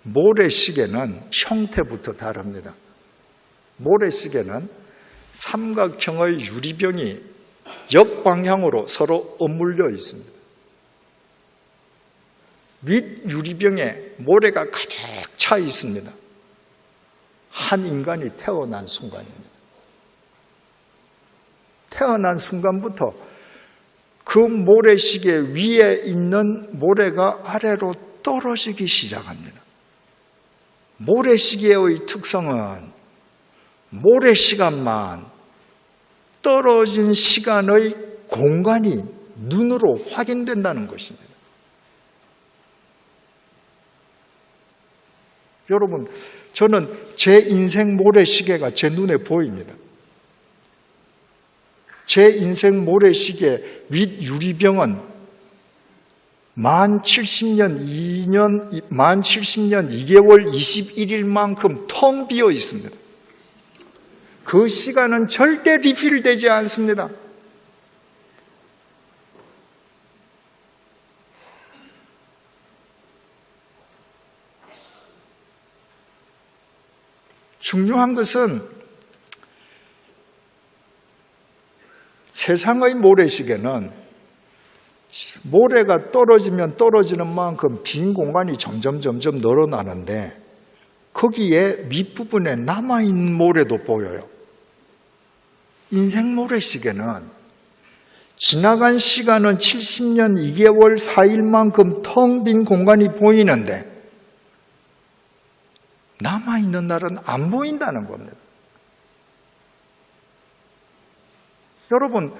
모래시계는 형태부터 다릅니다. 모래시계는 삼각형의 유리병이 역방향으로 서로 엇물려 있습니다. 윗 유리병에 모래가 가득 차 있습니다. 한 인간이 태어난 순간입니다. 태어난 순간부터 그 모래시계 위에 있는 모래가 아래로 떨어지기 시작합니다. 모래시계의 특성은 모래시간만 떨어진 시간의 공간이 눈으로 확인된다는 것입니다. 여러분, 저는 제 인생 모래시계가 제 눈에 보입니다. 제 인생 모래시계 윗 유리병은 만 70년 2개월 21일만큼 텅 비어 있습니다. 그 시간은 절대 리필되지 않습니다. 중요한 것은 세상의 모래시계는 모래가 떨어지면 떨어지는 만큼 빈 공간이 점점 늘어나는데 거기에 밑부분에 남아있는 모래도 보여요. 인생 모래시계는 지나간 시간은 70년 2개월 4일만큼 텅 빈 공간이 보이는데 남아있는 날은 안 보인다는 겁니다. 여러분,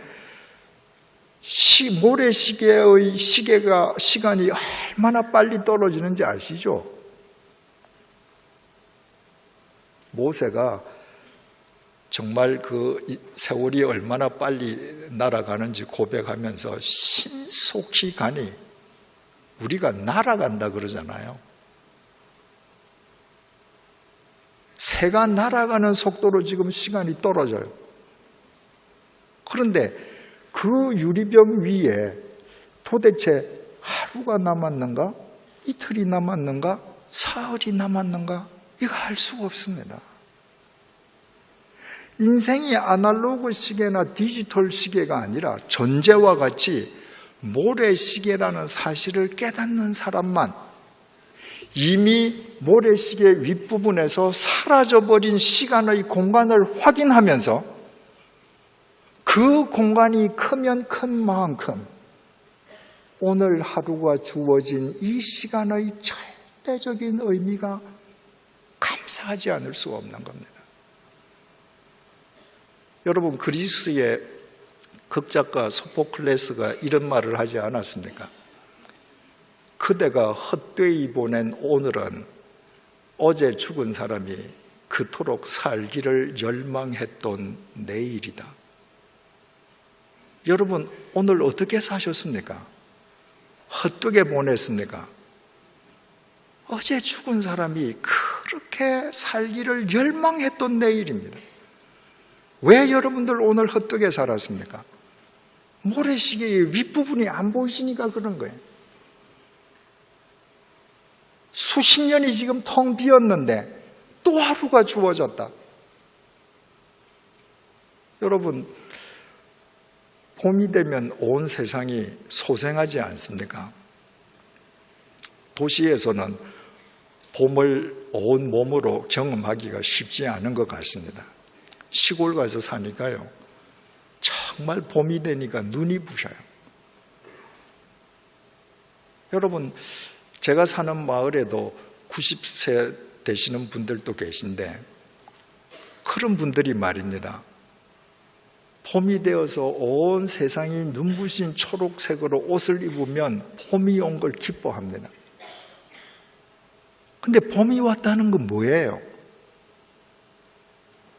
모래시계의 시간이 얼마나 빨리 떨어지는지 아시죠? 모세가 정말 그 세월이 얼마나 빨리 날아가는지 고백하면서 신속히 가니 우리가 날아간다 그러잖아요. 새가 날아가는 속도로 지금 시간이 떨어져요. 그런데 그 유리병 위에 도대체 하루가 남았는가? 이틀이 남았는가? 사흘이 남았는가? 이거 알 수가 없습니다. 인생이 아날로그 시계나 디지털 시계가 아니라 전제와 같이 모래시계라는 사실을 깨닫는 사람만 이미 모래시계 윗부분에서 사라져버린 시간의 공간을 확인하면서 그 공간이 크면 큰 만큼 오늘 하루가 주어진 이 시간의 절대적인 의미가 감사하지 않을 수가 없는 겁니다. 여러분, 그리스의 극작가 소포클레스가 이런 말을 하지 않았습니까? 그대가 헛되이 보낸 오늘은 어제 죽은 사람이 그토록 살기를 열망했던 내일이다. 여러분, 오늘 어떻게 사셨습니까? 헛되게 보냈습니까? 어제 죽은 사람이 그렇게 살기를 열망했던 내일입니다. 왜 여러분들 오늘 헛되게 살았습니까? 모래시계의 윗부분이 안 보이시니까 그런 거예요. 수십 년이 지금 텅 비었는데 또 하루가 주어졌다. 여러분, 봄이 되면 온 세상이 소생하지 않습니까? 도시에서는 봄을 온 몸으로 경험하기가 쉽지 않은 것 같습니다. 시골 가서 사니까요, 정말 봄이 되니까 눈이 부셔요. 여러분, 제가 사는 마을에도 90세 되시는 분들도 계신데 그런 분들이 말입니다. 봄이 되어서 온 세상이 눈부신 초록색으로 옷을 입으면 봄이 온 걸 기뻐합니다. 근데 봄이 왔다는 건 뭐예요?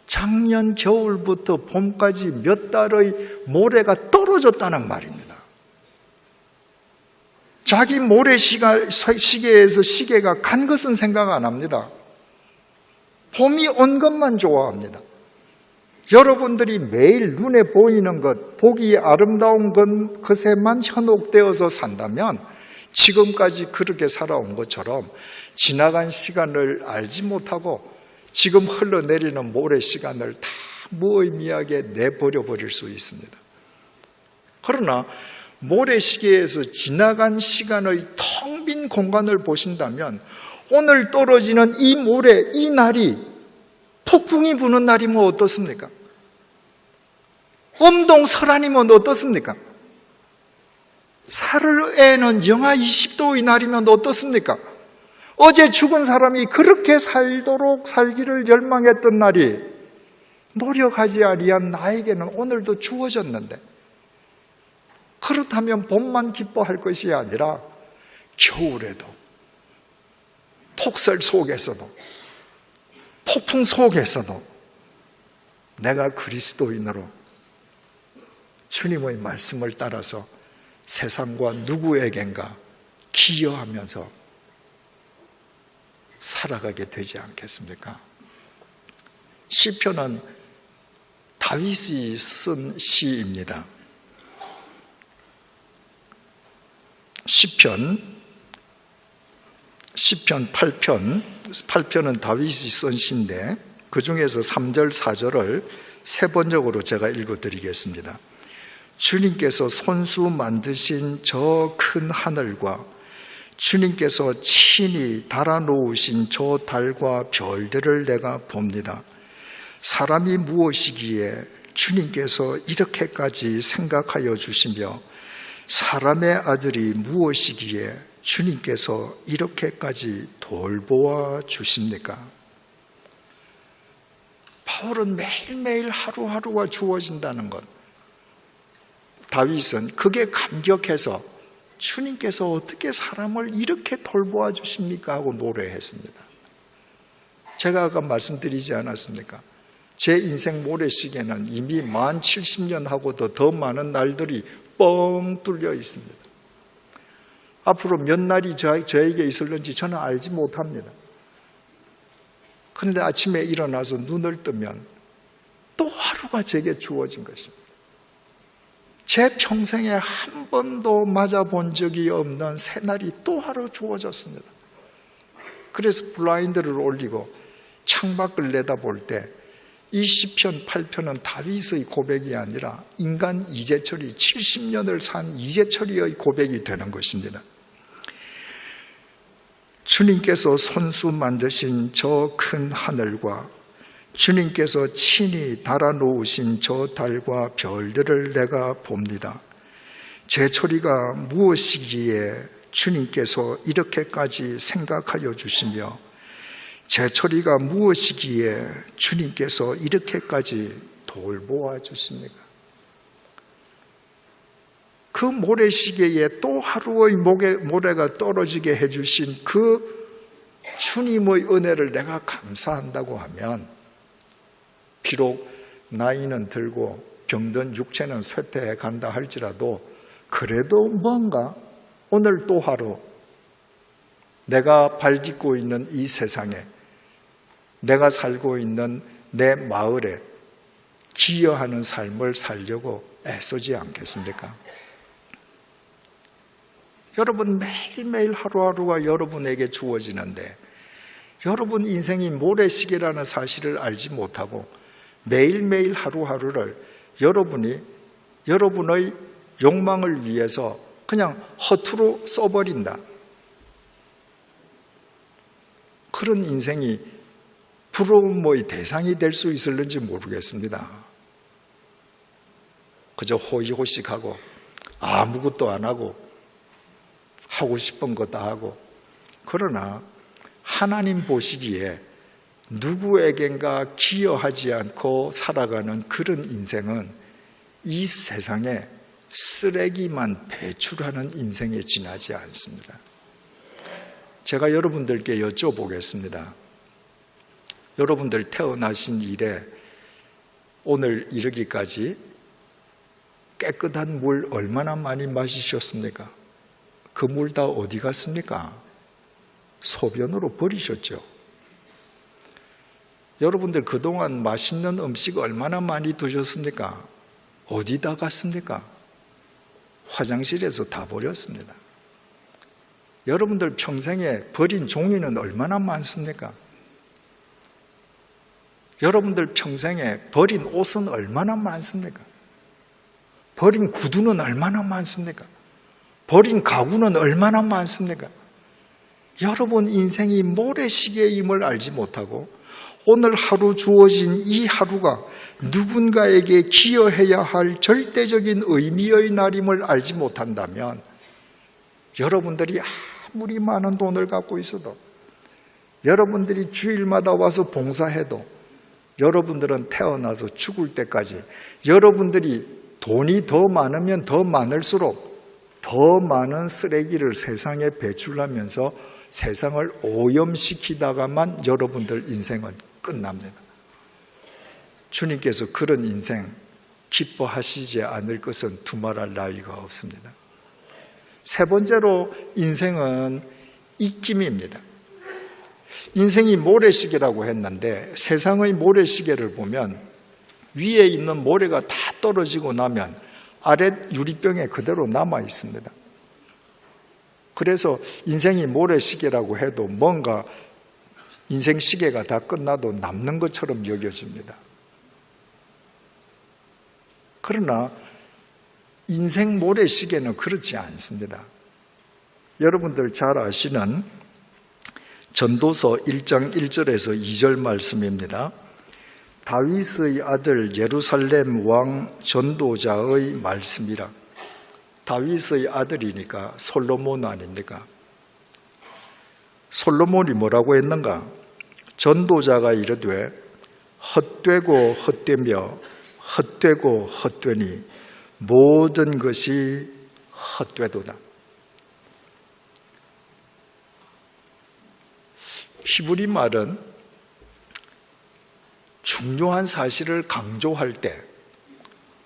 작년 겨울부터 봄까지 몇 달의 모래가 떨어졌다는 말입니다. 자기 모래시계에서 시계가 간 것은 생각 안 합니다. 봄이 온 것만 좋아합니다. 여러분들이 매일 눈에 보이는 것, 보기 아름다운 것에만 현혹되어서 산다면 지금까지 그렇게 살아온 것처럼 지나간 시간을 알지 못하고 지금 흘러내리는 모래 시간을 다 무의미하게 내버려 버릴 수 있습니다. 그러나 모래시계에서 지나간 시간의 텅 빈 공간을 보신다면 오늘 떨어지는 이 모래, 이 날이 폭풍이 부는 날이면 어떻습니까? 엄동설한이면 어떻습니까? 사흘에는 영하 20도의 날이면 어떻습니까? 어제 죽은 사람이 그렇게 살도록 살기를 열망했던 날이 노력하지 아니한 나에게는 오늘도 주어졌는데, 그렇다면 봄만 기뻐할 것이 아니라 겨울에도, 폭설 속에서도, 폭풍 속에서도 내가 그리스도인으로 주님의 말씀을 따라서 세상과 누구에겐가 기여하면서 살아가게 되지 않겠습니까? 시편은 다윗이 쓴 시입니다. 시편 8편은 다윗이 쓴 시인데 그 중에서 3절, 4절을 세 번역으로 제가 읽어드리겠습니다. 주님께서 손수 만드신 저 큰 하늘과 주님께서 친히 달아놓으신 저 달과 별들을 내가 봅니다. 사람이 무엇이기에 주님께서 이렇게까지 생각하여 주시며 사람의 아들이 무엇이기에 주님께서 이렇게까지 돌보아 주십니까? 바울은 매일매일 하루하루가 주어진다는 것, 다윗은 그게 감격해서 주님께서 어떻게 사람을 이렇게 돌보아 주십니까? 하고 노래했습니다. 제가 아까 말씀드리지 않았습니까? 제 인생 모래시계는 이미 만 70년 하고도 더 많은 날들이 뻥 뚫려 있습니다. 앞으로 몇 날이 저에게 있을는지 저는 알지 못합니다. 그런데 아침에 일어나서 눈을 뜨면 또 하루가 제게 주어진 것입니다. 제 평생에 한 번도 맞아본 적이 없는 새날이 또 하루 주어졌습니다. 그래서 블라인드를 올리고 창밖을 내다볼 때 이 시편 8편은 다윗의 고백이 아니라 인간 이재철이 70년을 산 이재철의 고백이 되는 것입니다. 주님께서 손수 만드신 저 큰 하늘과 주님께서 친히 달아놓으신 저 달과 별들을 내가 봅니다. 제철이가 무엇이기에 주님께서 이렇게까지 생각하여 주시며 제철이가 무엇이기에 주님께서 이렇게까지 돌보아 주십니까? 그 모래시계에 또 하루의 모래가 떨어지게 해주신 그 주님의 은혜를 내가 감사한다고 하면 비록 나이는 들고 병든 육체는 쇠퇴해 간다 할지라도 그래도 뭔가 오늘 또 하루 내가 발딛고 있는 이 세상에 내가 살고 있는 내 마을에 기여하는 삶을 살려고 애쓰지 않겠습니까? 여러분 매일매일 하루하루가 여러분에게 주어지는데 여러분 인생이 모래시계라는 사실을 알지 못하고 매일매일 하루하루를 여러분의 욕망을 위해서 그냥 허투루 써버린다. 그런 인생이 부러움의 대상이 될 수 있을는지 모르겠습니다. 그저 호의호식하고 아무것도 안 하고 하고 싶은 거 다 하고 그러나 하나님 보시기에 누구에겐가 기여하지 않고 살아가는 그런 인생은 이 세상에 쓰레기만 배출하는 인생에 지나지 않습니다. 제가 여러분들께 여쭤보겠습니다. 여러분들 태어나신 이래 오늘 이르기까지 깨끗한 물 얼마나 많이 마시셨습니까? 그 물 다 어디 갔습니까? 소변으로 버리셨죠. 여러분들 그동안 맛있는 음식 얼마나 많이 드셨습니까? 어디다 갔습니까? 화장실에서 다 버렸습니다. 여러분들 평생에 버린 종이는 얼마나 많습니까? 여러분들 평생에 버린 옷은 얼마나 많습니까? 버린 구두는 얼마나 많습니까? 버린 가구는 얼마나 많습니까? 여러분 인생이 모래시계임을 알지 못하고 오늘 하루 주어진 이 하루가 누군가에게 기여해야 할 절대적인 의미의 날임을 알지 못한다면 여러분들이 아무리 많은 돈을 갖고 있어도 여러분들이 주일마다 와서 봉사해도 여러분들은 태어나서 죽을 때까지 여러분들이 돈이 더 많으면 더 많을수록 더 많은 쓰레기를 세상에 배출하면서 세상을 오염시키다가만 여러분들 인생은 끝납니다. 주님께서 그런 인생 기뻐하시지 않을 것은 두말할 나위가 없습니다. 세 번째로 인생은 입김입니다. 인생이 모래시계라고 했는데 세상의 모래시계를 보면 위에 있는 모래가 다 떨어지고 나면 아래 유리병에 그대로 남아 있습니다. 그래서 인생이 모래시계라고 해도 뭔가 인생 시계가 다 끝나도 남는 것처럼 여겨집니다. 그러나 인생 모래시계는 그렇지 않습니다. 여러분들 잘 아시는 전도서 1장 1절에서 2절 말씀입니다. 다윗의 아들 예루살렘 왕 전도자의 말씀이라. 다윗의 아들이니까 솔로몬 아닙니까? 솔로몬이 뭐라고 했는가? 전도자가 이르되 헛되고 헛되며 헛되고 헛되니 모든 것이 헛되도다. 히브리 말은 중요한 사실을 강조할 때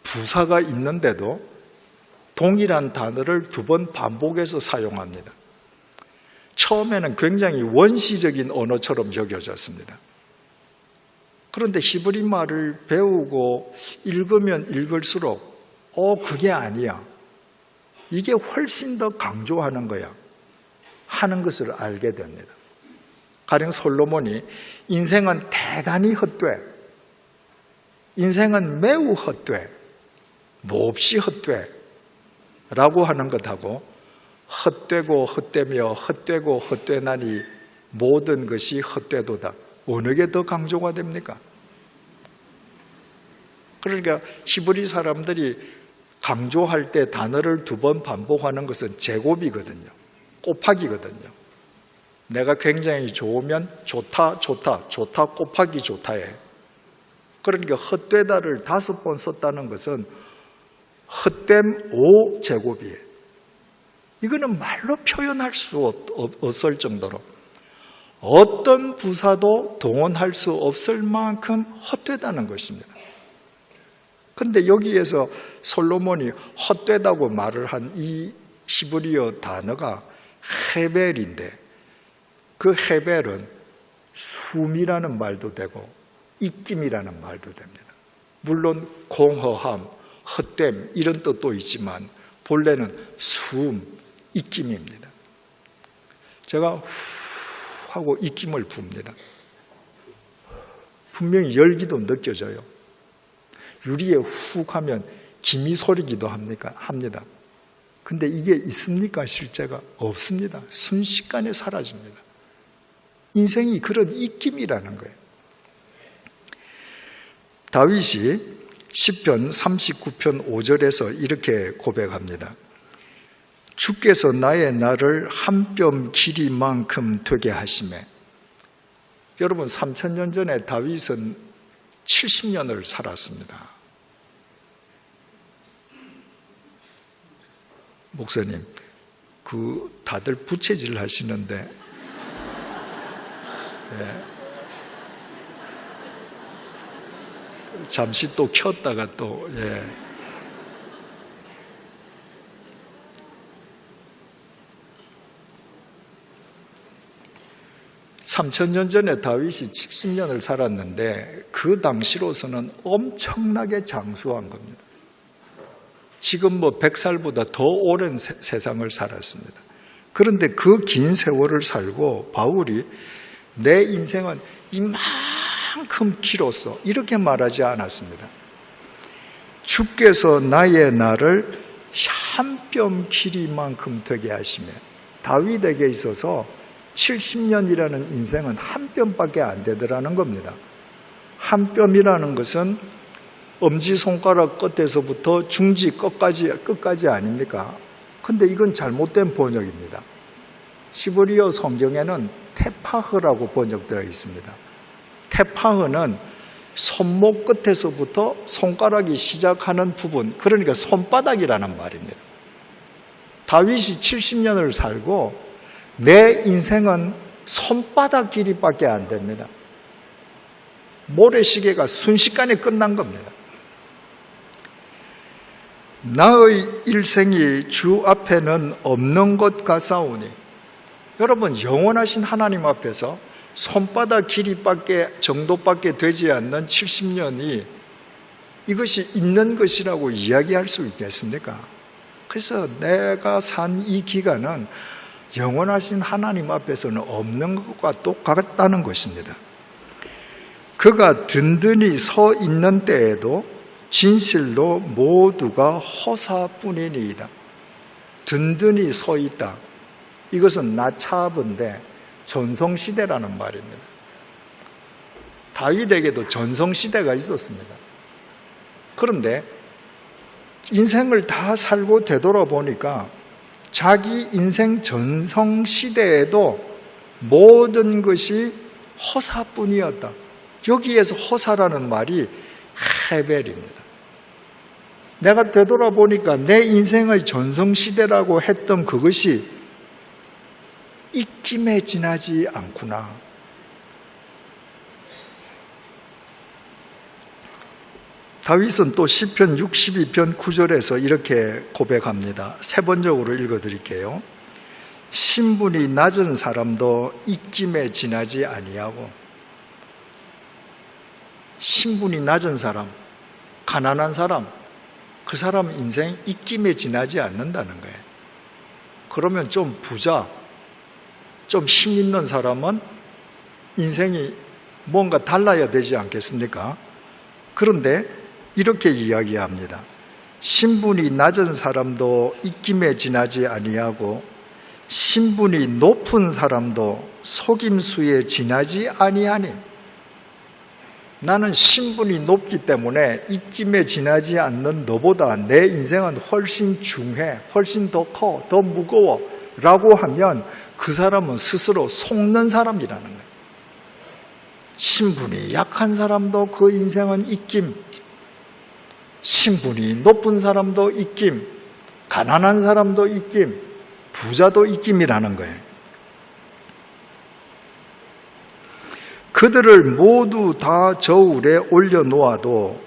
부사가 있는데도 동일한 단어를 2번 반복해서 사용합니다. 처음에는 굉장히 원시적인 언어처럼 여겨졌습니다. 그런데 히브리 말을 배우고 읽으면 읽을수록 그게 아니야. 이게 훨씬 더 강조하는 거야. 하는 것을 알게 됩니다. 가령 솔로몬이 인생은 대단히 헛돼. 인생은 매우 헛돼. 몹시 헛돼. 라고 하는 것하고 헛되고 헛되며 헛되고 헛되나니 모든 것이 헛되도다. 어느 게 더 강조가 됩니까? 그러니까 히브리 사람들이 강조할 때 단어를 2번 반복하는 것은 제곱이거든요. 곱하기거든요. 내가 굉장히 좋으면 좋다, 좋다, 좋다, 곱하기 좋다에. 그러니까 헛되다를 5번 썼다는 것은 헛됨 5제곱이에요. 이거는 말로 표현할 수 없을 정도로 어떤 부사도 동원할 수 없을 만큼 헛되다는 것입니다. 그런데 여기에서 솔로몬이 헛되다고 말을 한 이 히브리어 단어가 헤벨인데 그 헤벨은 숨이라는 말도 되고 입김이라는 말도 됩니다. 물론 공허함, 헛됨 이런 뜻도 있지만 본래는 숨, 입김입니다. 제가 후 하고 입김을 붑니다. 분명히 열기도 느껴져요. 유리에 훅 하면 김이 소리기도 합니다. 근데 이게 있습니까? 실제가 없습니다. 순식간에 사라집니다. 인생이 그런 입김이라는 거예요. 다윗이 시편 39편 5절에서 이렇게 고백합니다. 주께서 나의 날을 한 뼘 길이만큼 되게 하시매. 여러분 3000년 전에 다윗은 70년을 살았습니다. 목사님, 다들 부채질 하시는데 잠시 또 켰다가 또 3000년 전에 다윗이 70년을 살았는데 그 당시로서는 엄청나게 장수한 겁니다. 지금 100살보다 더 오랜 세상을 살았습니다. 그런데 그 긴 세월을 살고 바울이 내 인생은 이만큼 길었어 이렇게 말하지 않았습니다. 주께서 나의 날을 한 뼘 길이만큼 되게 하시며 다윗에게 있어서 70년이라는 인생은 한 뼘밖에 안 되더라는 겁니다. 한 뼘이라는 것은 엄지손가락 끝에서부터 중지 끝까지 아닙니까? 근데 이건 잘못된 번역입니다. 시브리어 성경에는 테파흐라고 번역되어 있습니다. 테파흐는 손목 끝에서부터 손가락이 시작하는 부분, 그러니까 손바닥이라는 말입니다. 다윗이 70년을 살고 내 인생은 손바닥 길이밖에 안 됩니다. 모래시계가 순식간에 끝난 겁니다. 나의 일생이 주 앞에는 없는 것 같사오니. 여러분, 영원하신 하나님 앞에서 손바닥 정도밖에 되지 않는 70년이 이것이 있는 것이라고 이야기할 수 있겠습니까? 그래서 내가 산 이 기간은 영원하신 하나님 앞에서는 없는 것과 똑같다는 것입니다. 그가 든든히 서 있는 때에도 진실로 모두가 허사뿐이니이다. 든든히 서 있다. 이것은 나차աբ인데 전성시대라는 말입니다. 다윗에게도 전성시대가 있었습니다. 그런데 인생을 다 살고 되돌아보니까 자기 인생 전성시대에도 모든 것이 허사뿐이었다. 여기에서 허사라는 말이 헤벨입니다. 내가 되돌아보니까 내 인생의 전성시대라고 했던 그것이 입김에 지나지 않구나. 다윗은 또 시편 62편 9절에서 이렇게 고백합니다. 세 번적으로 읽어드릴게요. 신분이 낮은 사람도 입김에 지나지 아니하고, 신분이 낮은 사람, 가난한 사람, 그 사람 인생 입김에 지나지 않는다는 거예요. 그러면 좀 부자, 좀 힘 있는 사람은 인생이 뭔가 달라야 되지 않겠습니까? 그런데 이렇게 이야기합니다. 신분이 낮은 사람도 입김에 지나지 아니하고 신분이 높은 사람도 속임수에 지나지 아니하니. 나는 신분이 높기 때문에 입김에 지나지 않는 너보다 내 인생은 훨씬 중해, 훨씬 더 커, 더 무거워 라고 하면 그 사람은 스스로 속는 사람이라는 거예요. 신분이 약한 사람도 그 인생은 입김, 신분이 높은 사람도 입김, 가난한 사람도 입김, 부자도 입김이라는 거예요. 그들을 모두 다 저울에 올려놓아도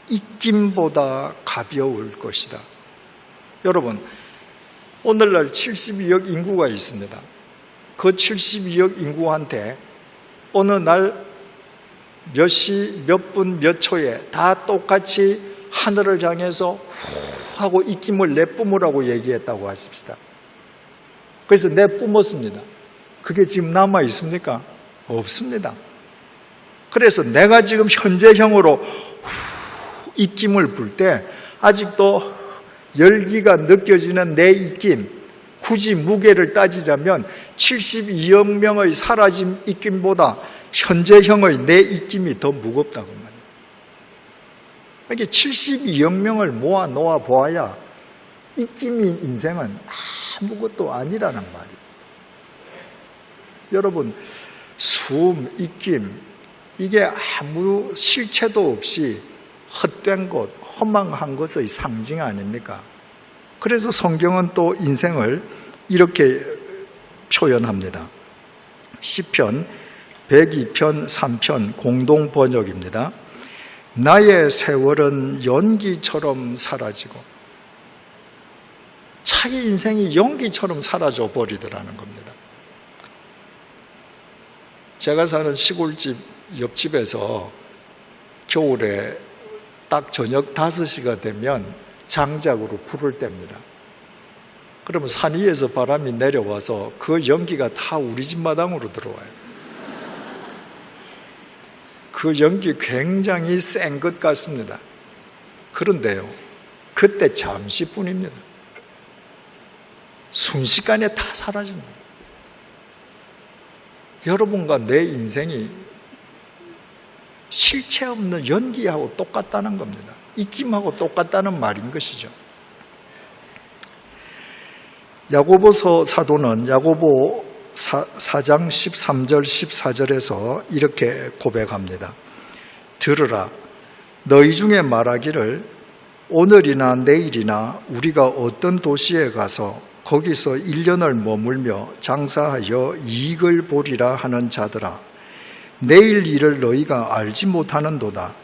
입김보다 가벼울 것이다. 여러분, 오늘날 72억 인구가 있습니다. 그 72억 인구한테 어느 날 몇 시, 몇 분, 몇 초에 다 똑같이 하늘을 향해서 후 하고 입김을 내뿜으라고 얘기했다고 하십시다. 그래서 내뿜었습니다. 그게 지금 남아 있습니까? 없습니다. 그래서 내가 지금 현재형으로 입김을 불 때 아직도 열기가 느껴지는 내 입김, 굳이 무게를 따지자면 72억 명의 사라진 입김보다 현재형의 내 입김이 더 무겁다고 말이에요. 이게 72억 명을 모아 놓아 보아야 입김인 인생은 아무것도 아니라는 말이에요. 여러분, 숨, 입김, 이게 아무 실체도 없이 헛된 것, 허망한 것의 상징 아닙니까? 그래서 성경은 또 인생을 이렇게 표현합니다. 시편 102편 3편 공동 번역입니다. 나의 세월은 연기처럼 사라지고, 자기 인생이 연기처럼 사라져 버리더라는 겁니다. 제가 사는 시골집 옆집에서 겨울에 딱 저녁 5시가 되면 장작으로 불을 뗍니다. 그러면 산 위에서 바람이 내려와서 그 연기가 다 우리 집 마당으로 들어와요. 그 연기 굉장히 센 것 같습니다. 그런데요, 그때 잠시뿐입니다. 순식간에 다 사라집니다. 여러분과 내 인생이 실체 없는 연기하고 똑같다는 겁니다. 입김하고 똑같다는 말인 것이죠. 야고보서 사도는 야고보 4장 13절 14절에서 이렇게 고백합니다. 들으라, 너희 중에 말하기를 오늘이나 내일이나 우리가 어떤 도시에 가서 거기서 1년을 머물며 장사하여 이익을 보리라 하는 자들아, 내일 일을 너희가 알지 못하는도다.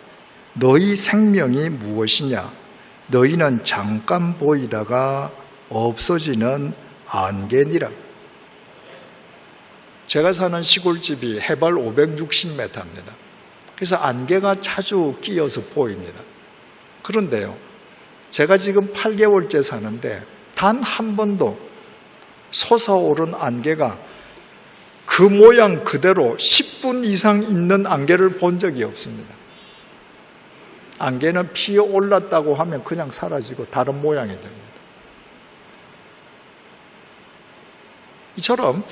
너희 생명이 무엇이냐? 너희는 잠깐 보이다가 없어지는 안개니라. 제가 사는 시골집이 해발 560m입니다. 그래서 안개가 자주 끼어서 보입니다. 그런데요, 제가 지금 8개월째 사는데 단 한 번도 솟아오른 안개가 그 모양 그대로 10분 이상 있는 안개를 본 적이 없습니다. 안개는 피어 올랐다고 하면 그냥 사라지고 다른 모양이 됩니다. 이처럼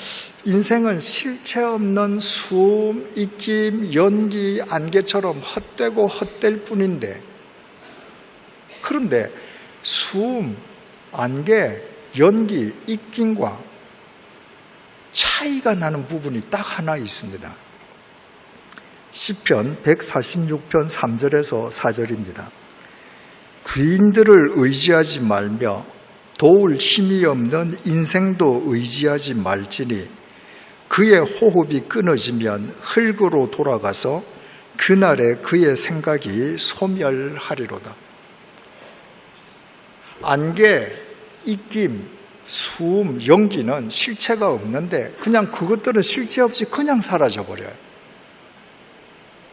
인생은 실체 없는 숨, 입김, 연기, 안개처럼 헛되고 헛될 뿐인데, 그런데 숨, 안개, 연기, 입김과 차이가 나는 부분이 딱 하나 있습니다. 시편 146편 3절에서 4절입니다. 귀인들을 의지하지 말며 도울 힘이 없는 인생도 의지하지 말지니 그의 호흡이 끊어지면 흙으로 돌아가서 그날에 그의 생각이 소멸하리로다. 안개, 입김, 수음, 연기는 실체가 없는데 그냥 그것들은 실체 없이 그냥 사라져버려요.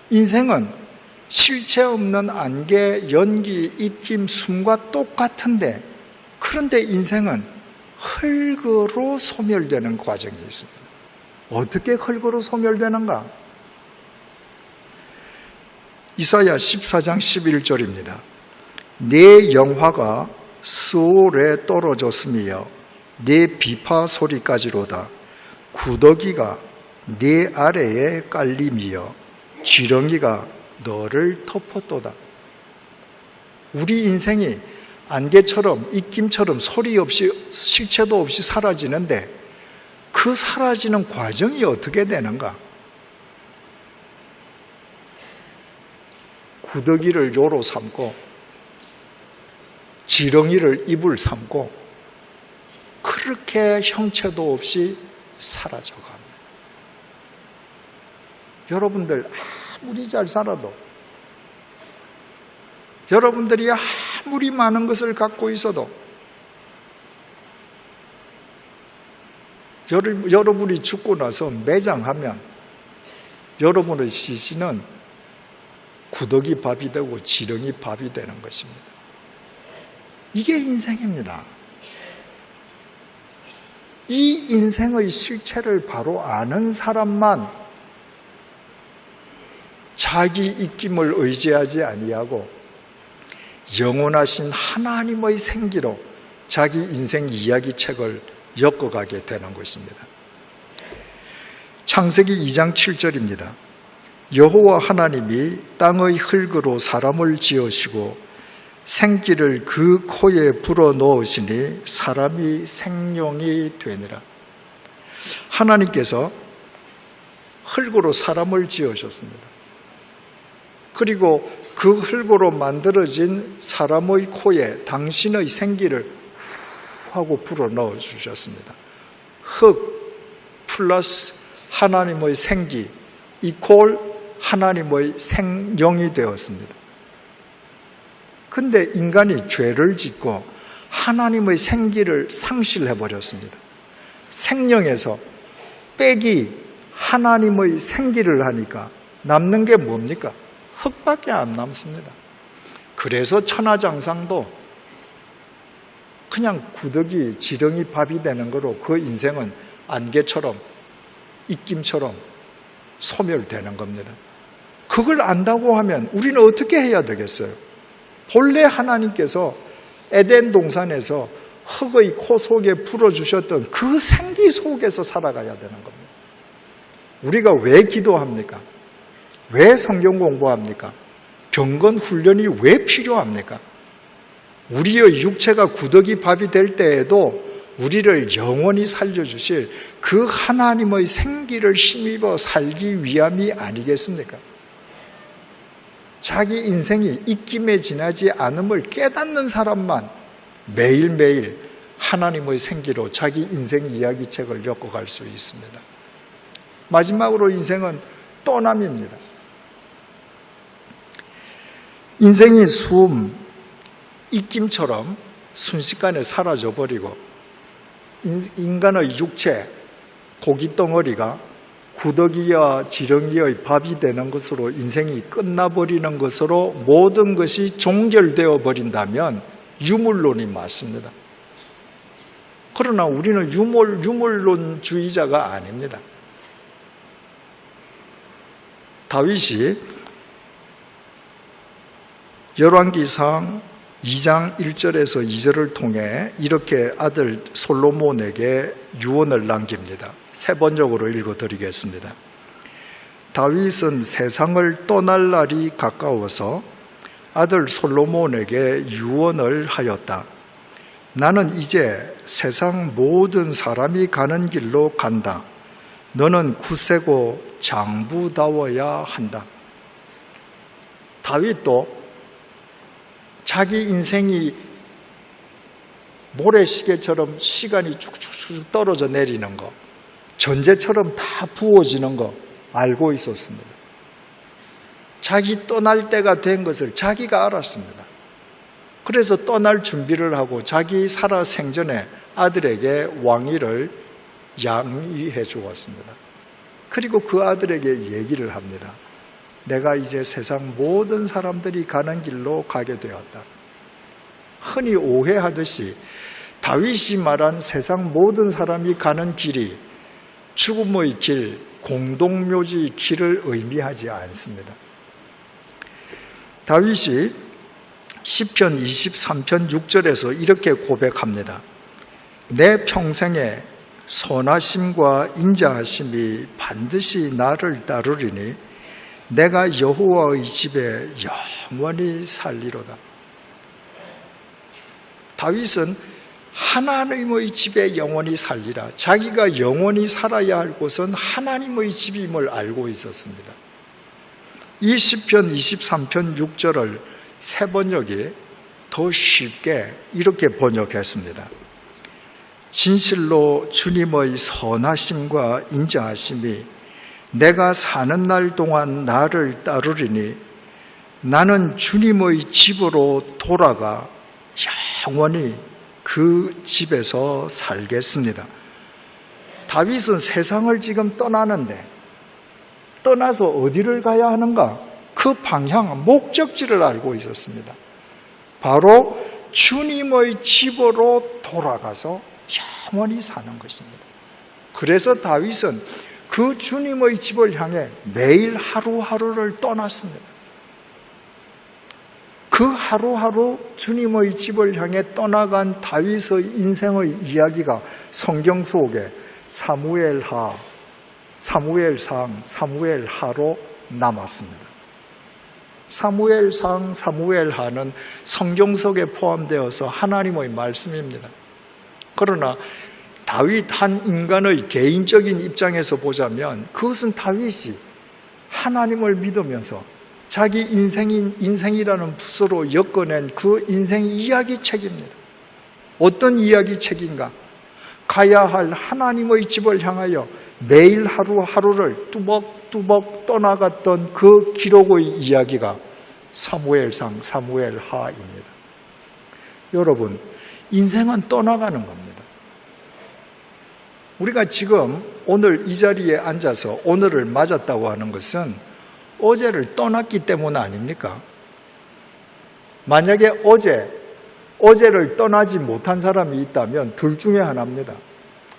인생은 실체 없는 안개, 연기, 입김, 숨과 똑같은데 그런데 인생은 흙으로 소멸되는 과정이 있습니다. 어떻게 흙으로 소멸되는가? 이사야 14장 11절입니다. 내 영화가 스올에 떨어졌으며 내 비파 소리까지로다. 구더기가 내 아래에 깔림이여 지렁이가 너를 덮었도다. 우리 인생이 안개처럼 입김처럼 소리 없이 실체도 없이 사라지는데 그 사라지는 과정이 어떻게 되는가? 구더기를 요로 삼고 지렁이를 입을 삼고 그렇게 형체도 없이 사라져갑니다. 여러분들 아무리 잘 살아도 여러분들이 아무리 많은 것을 갖고 있어도 여러분이 죽고 나서 매장하면 여러분의 시신은 구더기 밥이 되고 지렁이 밥이 되는 것입니다. 이게 인생입니다. 이 인생의 실체를 바로 아는 사람만 자기 입김을 의지하지 아니하고 영원하신 하나님의 생기로 자기 인생 이야기책을 엮어가게 되는 것입니다. 창세기 2장 7절입니다. 여호와 하나님이 땅의 흙으로 사람을 지으시고 생기를 그 코에 불어넣으시니 사람이 생명이 되니라. 하나님께서 흙으로 사람을 지으셨습니다. 그리고 그 흙으로 만들어진 사람의 코에 당신의 생기를 후 하고 불어넣어 주셨습니다. 흙 플러스 하나님의 생기 이퀄 하나님의 생명이 되었습니다. 근데 인간이 죄를 짓고 하나님의 생기를 상실해버렸습니다. 생명에서 빼기 하나님의 생기를 하니까 남는 게 뭡니까? 흙밖에 안 남습니다. 그래서 천하장상도 그냥 구더기, 지렁이 밥이 되는 거로 그 인생은 안개처럼 입김처럼 소멸되는 겁니다. 그걸 안다고 하면 우리는 어떻게 해야 되겠어요? 본래 하나님께서 에덴 동산에서 흙의 코 속에 불어주셨던 그 생기 속에서 살아가야 되는 겁니다. 우리가 왜 기도합니까? 왜 성경 공부합니까? 경건 훈련이 왜 필요합니까? 우리의 육체가 구더기 밥이 될 때에도 우리를 영원히 살려주실 그 하나님의 생기를 힘입어 살기 위함이 아니겠습니까? 자기 인생이 입김에 지나지 않음을 깨닫는 사람만 매일매일 하나님의 생기로 자기 인생 이야기책을 엮어갈 수 있습니다. 마지막으로 인생은 떠남입니다. 인생이 수음, 입김처럼 순식간에 사라져버리고 인간의 육체, 고깃덩어리가 구더기와 지렁이의 밥이 되는 것으로 인생이 끝나버리는 것으로 모든 것이 종결되어 버린다면 유물론이 맞습니다. 그러나 우리는 유물론주의자가 아닙니다. 다윗이 열왕기상 2장 1절에서 2절을 통해 이렇게 아들 솔로몬에게 유언을 남깁니다. 세 번역으로 읽어드리겠습니다. 다윗은 세상을 떠날 날이 가까워서 아들 솔로몬에게 유언을 하였다. 나는 이제 세상 모든 사람이 가는 길로 간다. 너는 굳세고 장부다워야 한다. 다윗도 자기 인생이 모래시계처럼 시간이 쭉쭉쭉 떨어져 내리는 거, 전제처럼 다 부어지는 거 알고 있었습니다. 자기 떠날 때가 된 것을 자기가 알았습니다. 그래서 떠날 준비를 하고 자기 살아 생전에 아들에게 왕위를 양위해 주었습니다. 그리고 그 아들에게 얘기를 합니다. 내가 이제 세상 모든 사람들이 가는 길로 가게 되었다. 흔히 오해하듯이 다윗이 말한 세상 모든 사람이 가는 길이 죽음의 길, 공동묘지 길을 의미하지 않습니다. 다윗이 시편 23편 6절에서 이렇게 고백합니다. 내 평생에 선하심과 인자하심이 반드시 나를 따르리니 내가 여호와의 집에 영원히 살리로다. 다윗은 하나님의 집에 영원히 살리라. 자기가 영원히 살아야 할 곳은 하나님의 집임을 알고 있었습니다. 이 시편 23편 6절을 새 번역이 더 쉽게 이렇게 번역했습니다. 진실로 주님의 선하심과 인자하심이 내가 사는 날 동안 나를 따르리니 나는 주님의 집으로 돌아가 영원히 그 집에서 살겠습니다. 다윗은 세상을 지금 떠나는데 떠나서 어디를 가야 하는가? 그 방향, 목적지를 알고 있었습니다. 바로 주님의 집으로 돌아가서 영원히 사는 것입니다. 그래서 다윗은 그 주님의 집을 향해 매일 하루하루를 떠났습니다. 그 하루하루 주님의 집을 향해 떠나간 다윗의 인생의 이야기가 성경 속에 사무엘하, 사무엘상, 사무엘하로 남았습니다. 사무엘상, 사무엘하는 성경 속에 포함되어서 하나님의 말씀입니다. 그러나 다윗 한 인간의 개인적인 입장에서 보자면 그것은 다윗이 하나님을 믿으면서 자기 인생이라는 붓으로 엮어낸 그 인생 이야기책입니다. 어떤 이야기책인가? 가야 할 하나님의 집을 향하여 매일 하루하루를 뚜벅뚜벅 떠나갔던 그 기록의 이야기가 사무엘상, 사무엘하입니다. 여러분, 인생은 떠나가는 겁니다. 우리가 지금 오늘 이 자리에 앉아서 오늘을 맞았다고 하는 것은 어제를 떠났기 때문 아닙니까? 만약에 어제를 떠나지 못한 사람이 있다면 둘 중에 하나입니다.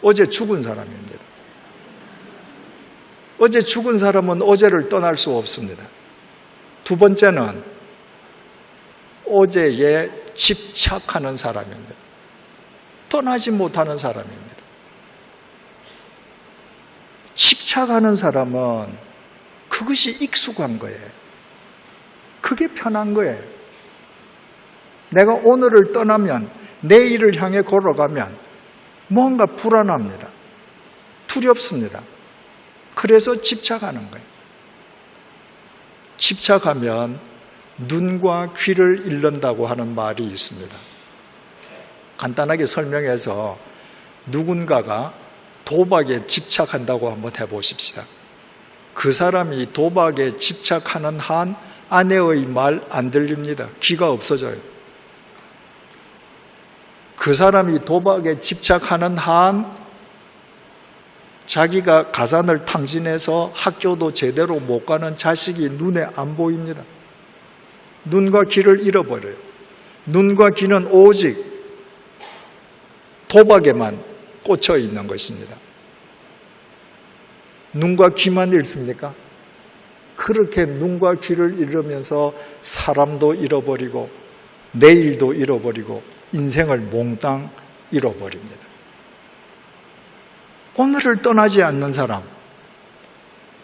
어제 죽은 사람입니다. 어제 죽은 사람은 어제를 떠날 수 없습니다. 두 번째는 어제에 집착하는 사람입니다. 떠나지 못하는 사람입니다. 집착하는 사람은 그것이 익숙한 거예요. 그게 편한 거예요. 내가 오늘을 떠나면 내일을 향해 걸어가면 뭔가 불안합니다. 두렵습니다. 그래서 집착하는 거예요. 집착하면 눈과 귀를 잃는다고 하는 말이 있습니다. 간단하게 설명해서 누군가가 도박에 집착한다고 한번 해보십시다. 그 사람이 도박에 집착하는 한 아내의 말 안 들립니다. 귀가 없어져요. 그 사람이 도박에 집착하는 한 자기가 가산을 탕진해서 학교도 제대로 못 가는 자식이 눈에 안 보입니다. 눈과 귀를 잃어버려요. 눈과 귀는 오직 도박에만 꽂혀 있는 것입니다. 눈과 귀만 잃습니까? 그렇게 눈과 귀를 잃으면서 사람도 잃어버리고 내일도 잃어버리고 인생을 몽땅 잃어버립니다. 오늘을 떠나지 않는 사람,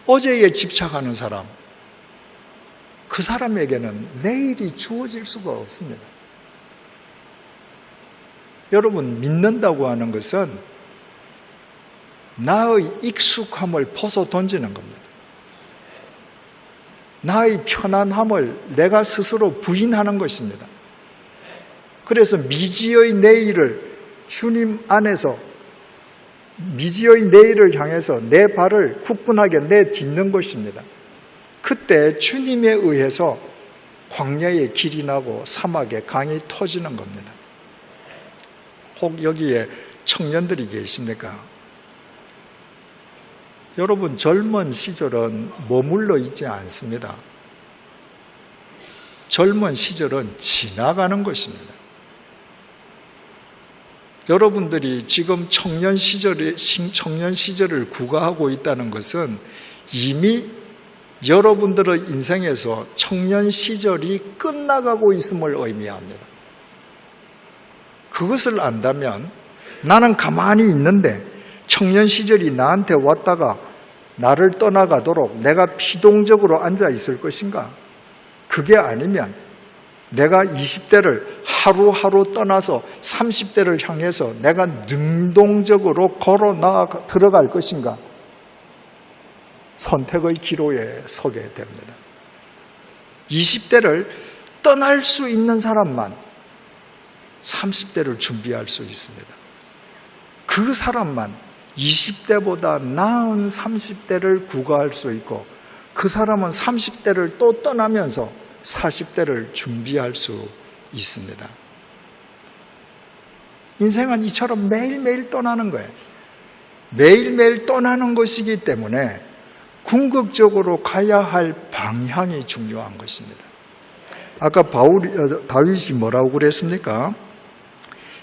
어제에 집착하는 사람, 그 사람에게는 내일이 주어질 수가 없습니다. 여러분, 믿는다고 하는 것은 나의 익숙함을 벗어 던지는 겁니다. 나의 편안함을 내가 스스로 부인하는 것입니다. 그래서 미지의 내일을 주님 안에서 미지의 내일을 향해서 내 발을 굳건하게 내딛는 것입니다. 그때 주님에 의해서 광야에 길이 나고 사막에 강이 터지는 겁니다. 혹 여기에 청년들이 계십니까? 여러분, 젊은 시절은 머물러 있지 않습니다. 젊은 시절은 지나가는 것입니다. 여러분들이 지금 청년 시절을 구가하고 있다는 것은 이미 여러분들의 인생에서 청년 시절이 끝나가고 있음을 의미합니다. 그것을 안다면 나는 가만히 있는데 청년 시절이 나한테 왔다가 나를 떠나가도록 내가 피동적으로 앉아 있을 것인가? 그게 아니면 내가 20대를 하루하루 떠나서 30대를 향해서 내가 능동적으로 걸어 들어갈 것인가? 선택의 기로에 서게 됩니다. 20대를 떠날 수 있는 사람만 30대를 준비할 수 있습니다. 그 사람만 20대보다 나은 30대를 구가할 수 있고 그 사람은 30대를 또 떠나면서 40대를 준비할 수 있습니다. 인생은 이처럼 매일매일 떠나는 거예요. 매일매일 떠나는 것이기 때문에 궁극적으로 가야 할 방향이 중요한 것입니다. 아까 다윗이 뭐라고 그랬습니까?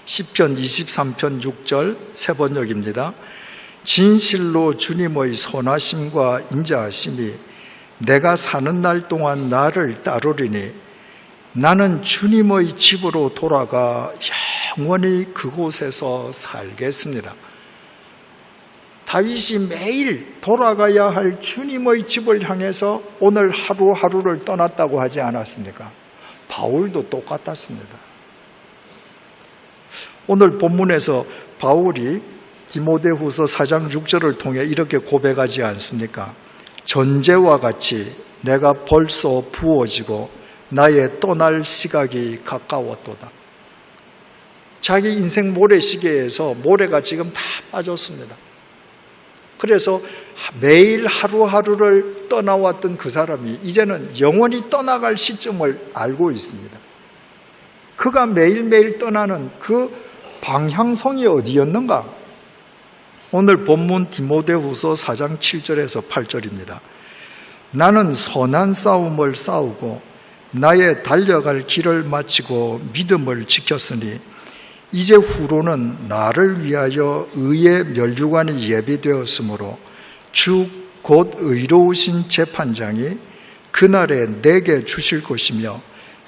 시편 23편 6절 세 번역입니다. 진실로 주님의 선하심과 인자하심이 내가 사는 날 동안 나를 따르리니 나는 주님의 집으로 돌아가 영원히 그곳에서 살겠습니다. 다윗이 매일 돌아가야 할 주님의 집을 향해서 오늘 하루하루를 떠났다고 하지 않았습니까? 바울도 똑같았습니다. 오늘 본문에서 바울이 디모데후서 4장 6절을 통해 이렇게 고백하지 않습니까? 전제와 같이 내가 벌써 부어지고 나의 떠날 시각이 가까웠도다. 자기 인생 모래시계에서 모래가 지금 다 빠졌습니다. 그래서 매일 하루하루를 떠나왔던 그 사람이 이제는 영원히 떠나갈 시점을 알고 있습니다. 그가 매일매일 떠나는 그 방향성이 어디였는가? 오늘 본문 디모데후서 4장 7절에서 8절입니다. 나는 선한 싸움을 싸우고 나의 달려갈 길을 마치고 믿음을 지켰으니 이제 후로는 나를 위하여 의의 면류관이 예비되었으므로 주 곧 의로우신 재판장이 그날에 내게 주실 것이며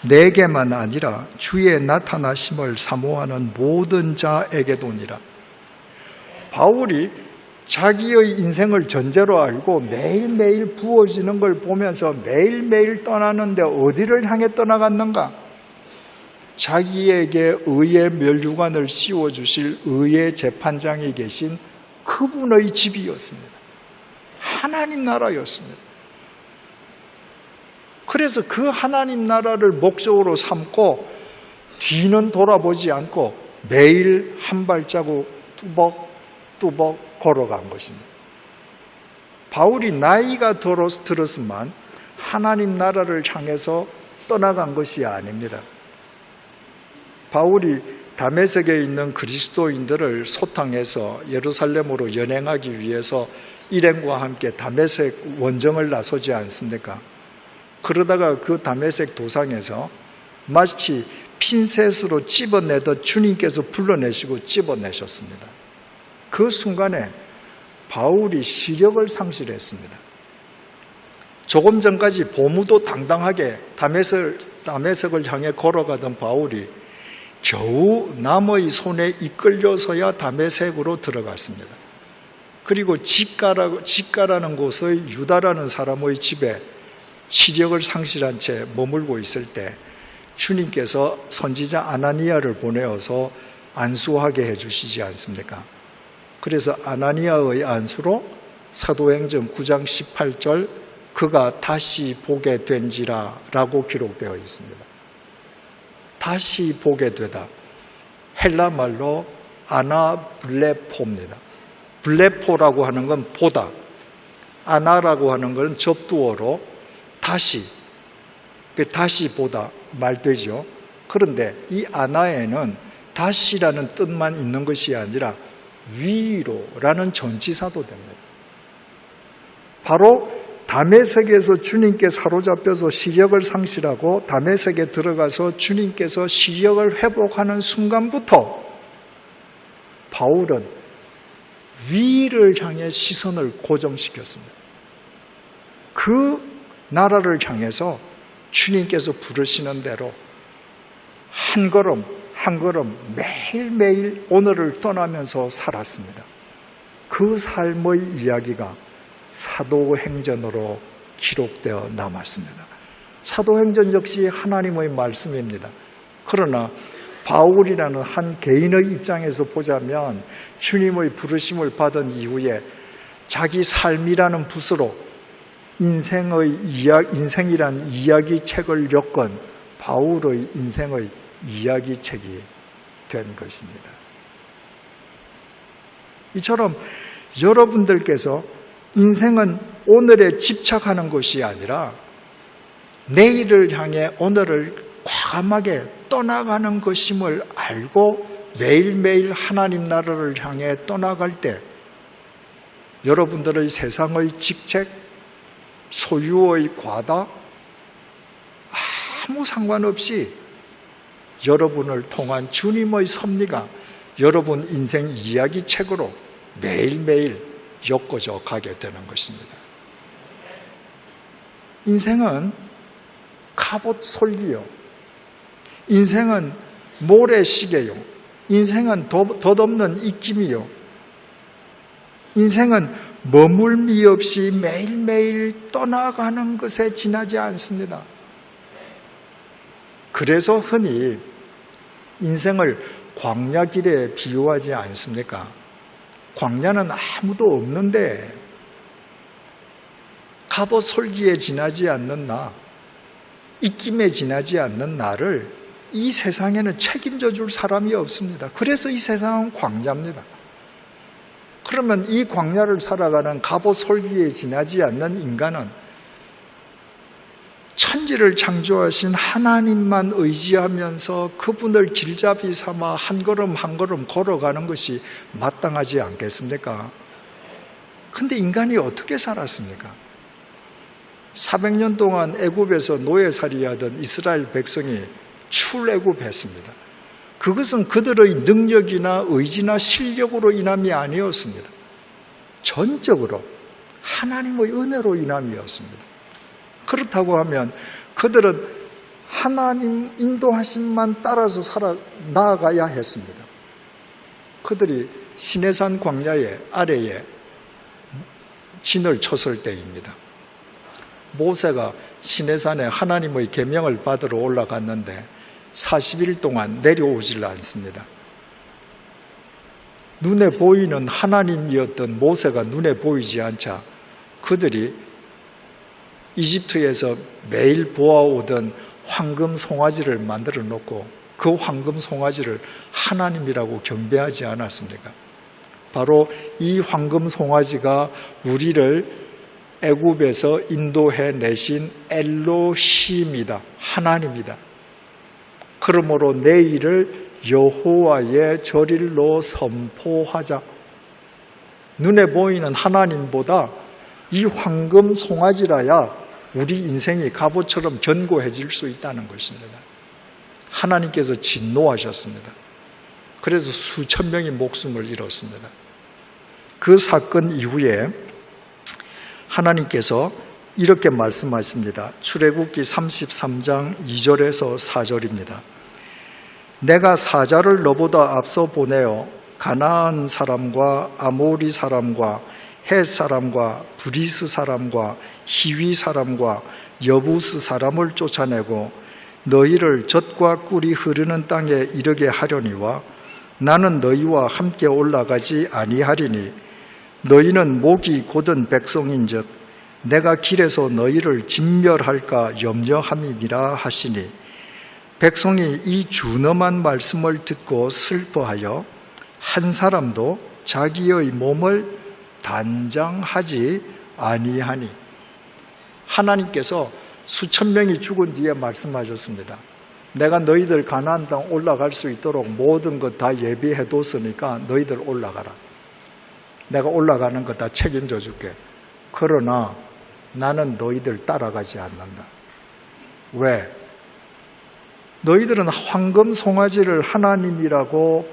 내게만 아니라 주의 나타나심을 사모하는 모든 자에게도니라. 바울이 자기의 인생을 전제로 알고 매일매일 부어지는 걸 보면서 매일매일 떠나는데 어디를 향해 떠나갔는가? 자기에게 의의 면류관을 씌워주실 의의 재판장이 계신 그분의 집이었습니다. 하나님 나라였습니다. 그래서 그 하나님 나라를 목적으로 삼고 뒤는 돌아보지 않고 매일 한 발자국 뚜벅뚜벅 걸어간 것입니다. 바울이 나이가 들었지만 하나님 나라를 향해서 떠나간 것이 아닙니다. 바울이 다메섹에 있는 그리스도인들을 소탕해서 예루살렘으로 연행하기 위해서 일행과 함께 다메섹 원정을 나서지 않습니까? 그러다가 그 다메섹 도상에서 마치 핀셋으로 찝어내듯 주님께서 불러내시고 찝어내셨습니다. 그 순간에 바울이 시력을 상실했습니다. 조금 전까지 보무도 당당하게 다메섹을 향해 걸어가던 바울이 겨우 남의 손에 이끌려서야 다메섹으로 들어갔습니다. 그리고 집가라는 곳의 유다라는 사람의 집에 시력을 상실한 채 머물고 있을 때 주님께서 선지자 아나니아를 보내어서 안수하게 해주시지 않습니까? 그래서 아나니아의 안수로 사도행전 9장 18절 그가 다시 보게 된지라 라고 기록되어 있습니다. 다시 보게 되다. 헬라 말로 아나블레포입니다. 블레포라고 하는 건 보다, 아나라고 하는 건 접두어로 다시, 다시 보다 말되죠. 그런데 이 아나에는 다시라는 뜻만 있는 것이 아니라 위로라는 전치사도 됩니다. 바로 다메섹에서 주님께 사로잡혀서 시력을 상실하고 다메섹에 들어가서 주님께서 시력을 회복하는 순간부터 바울은 위를 향해 시선을 고정시켰습니다. 그 나라를 향해서 주님께서 부르시는 대로 한 걸음 한 걸음 매일매일 오늘을 떠나면서 살았습니다. 그 삶의 이야기가 사도행전으로 기록되어 남았습니다. 사도행전 역시 하나님의 말씀입니다. 그러나 바울이라는 한 개인의 입장에서 보자면 주님의 부르심을 받은 이후에 자기 삶이라는 붓으로 인생이란 이야기책을 엮은 바울의 인생의 이야기책이 된 것입니다. 이처럼 여러분들께서 인생은 오늘에 집착하는 것이 아니라 내일을 향해 오늘을 과감하게 떠나가는 것임을 알고 매일매일 하나님 나라를 향해 떠나갈 때 여러분들의 세상의 직책, 소유의 과다 아무 상관없이 여러분을 통한 주님의 섭리가 여러분 인생 이야기책으로 매일매일 엮어져 가게 되는 것입니다. 인생은 갑옷 솔기요. 인생은 모래시계요. 인생은 덧없는 입김이요. 인생은 머물미 없이 매일매일 떠나가는 것에 지나지 않습니다. 그래서 흔히 인생을 광야길에 비유하지 않습니까? 광야는 아무도 없는데 갑옷 솔기에 지나지 않는 나, 입김에 지나지 않는 나를 이 세상에는 책임져 줄 사람이 없습니다. 그래서 이 세상은 광야입니다. 그러면 이 광야를 살아가는 갑옷 솔기에 지나지 않는 인간은 천지를 창조하신 하나님만 의지하면서 그분을 길잡이 삼아 한 걸음 한 걸음 걸어가는 것이 마땅하지 않겠습니까? 그런데 인간이 어떻게 살았습니까? 400년 동안 애굽에서 노예살이하던 이스라엘 백성이 출애굽했습니다. 그것은 그들의 능력이나 의지나 실력으로 인함이 아니었습니다. 전적으로 하나님의 은혜로 인함이었습니다. 그렇다고 하면 그들은 하나님 인도하심만 따라서 나아가야 했습니다. 그들이 시내산 광야의 아래에 진을 쳤을 때입니다. 모세가 시내산에 하나님의 계명을 받으러 올라갔는데 40일 동안 내려오질 않습니다. 눈에 보이는 하나님이었던 모세가 눈에 보이지 않자 그들이 이집트에서 매일 보아오던 황금 송아지를 만들어 놓고 그 황금 송아지를 하나님이라고 경배하지 않았습니까? 바로 이 황금 송아지가 우리를 애굽에서 인도해 내신 엘로힘이다. 하나님이다. 그러므로 내일을 여호와의 절일로 선포하자. 눈에 보이는 하나님보다 이 황금 송아지라야 우리 인생이 갑옷처럼 견고해질 수 있다는 것입니다. 하나님께서 진노하셨습니다. 그래서 수천 명이 목숨을 잃었습니다. 그 사건 이후에 하나님께서 이렇게 말씀하십니다. 출애굽기 33장 2절에서 4절입니다. 내가 사자를 너보다 앞서 보내어 가나안 사람과 아모리 사람과 헷 사람과 브리스 사람과 히위 사람과 여부스 사람을 쫓아내고 너희를 젖과 꿀이 흐르는 땅에 이르게 하려니와 나는 너희와 함께 올라가지 아니하리니 너희는 목이 곧은 백성인즉 내가 길에서 너희를 진멸할까 염려함이니라 하시니 백성이 이 준엄한 말씀을 듣고 슬퍼하여 한 사람도 자기의 몸을 단장하지 아니하니. 하나님께서 수천 명이 죽은 뒤에 말씀하셨습니다. 내가 너희들 가나안 땅 올라갈 수 있도록 모든 것 다 예비해 뒀으니까 너희들 올라가라. 내가 올라가는 것 다 책임져 줄게. 그러나 나는 너희들 따라가지 않는다. 왜? 너희들은 황금 송아지를 하나님이라고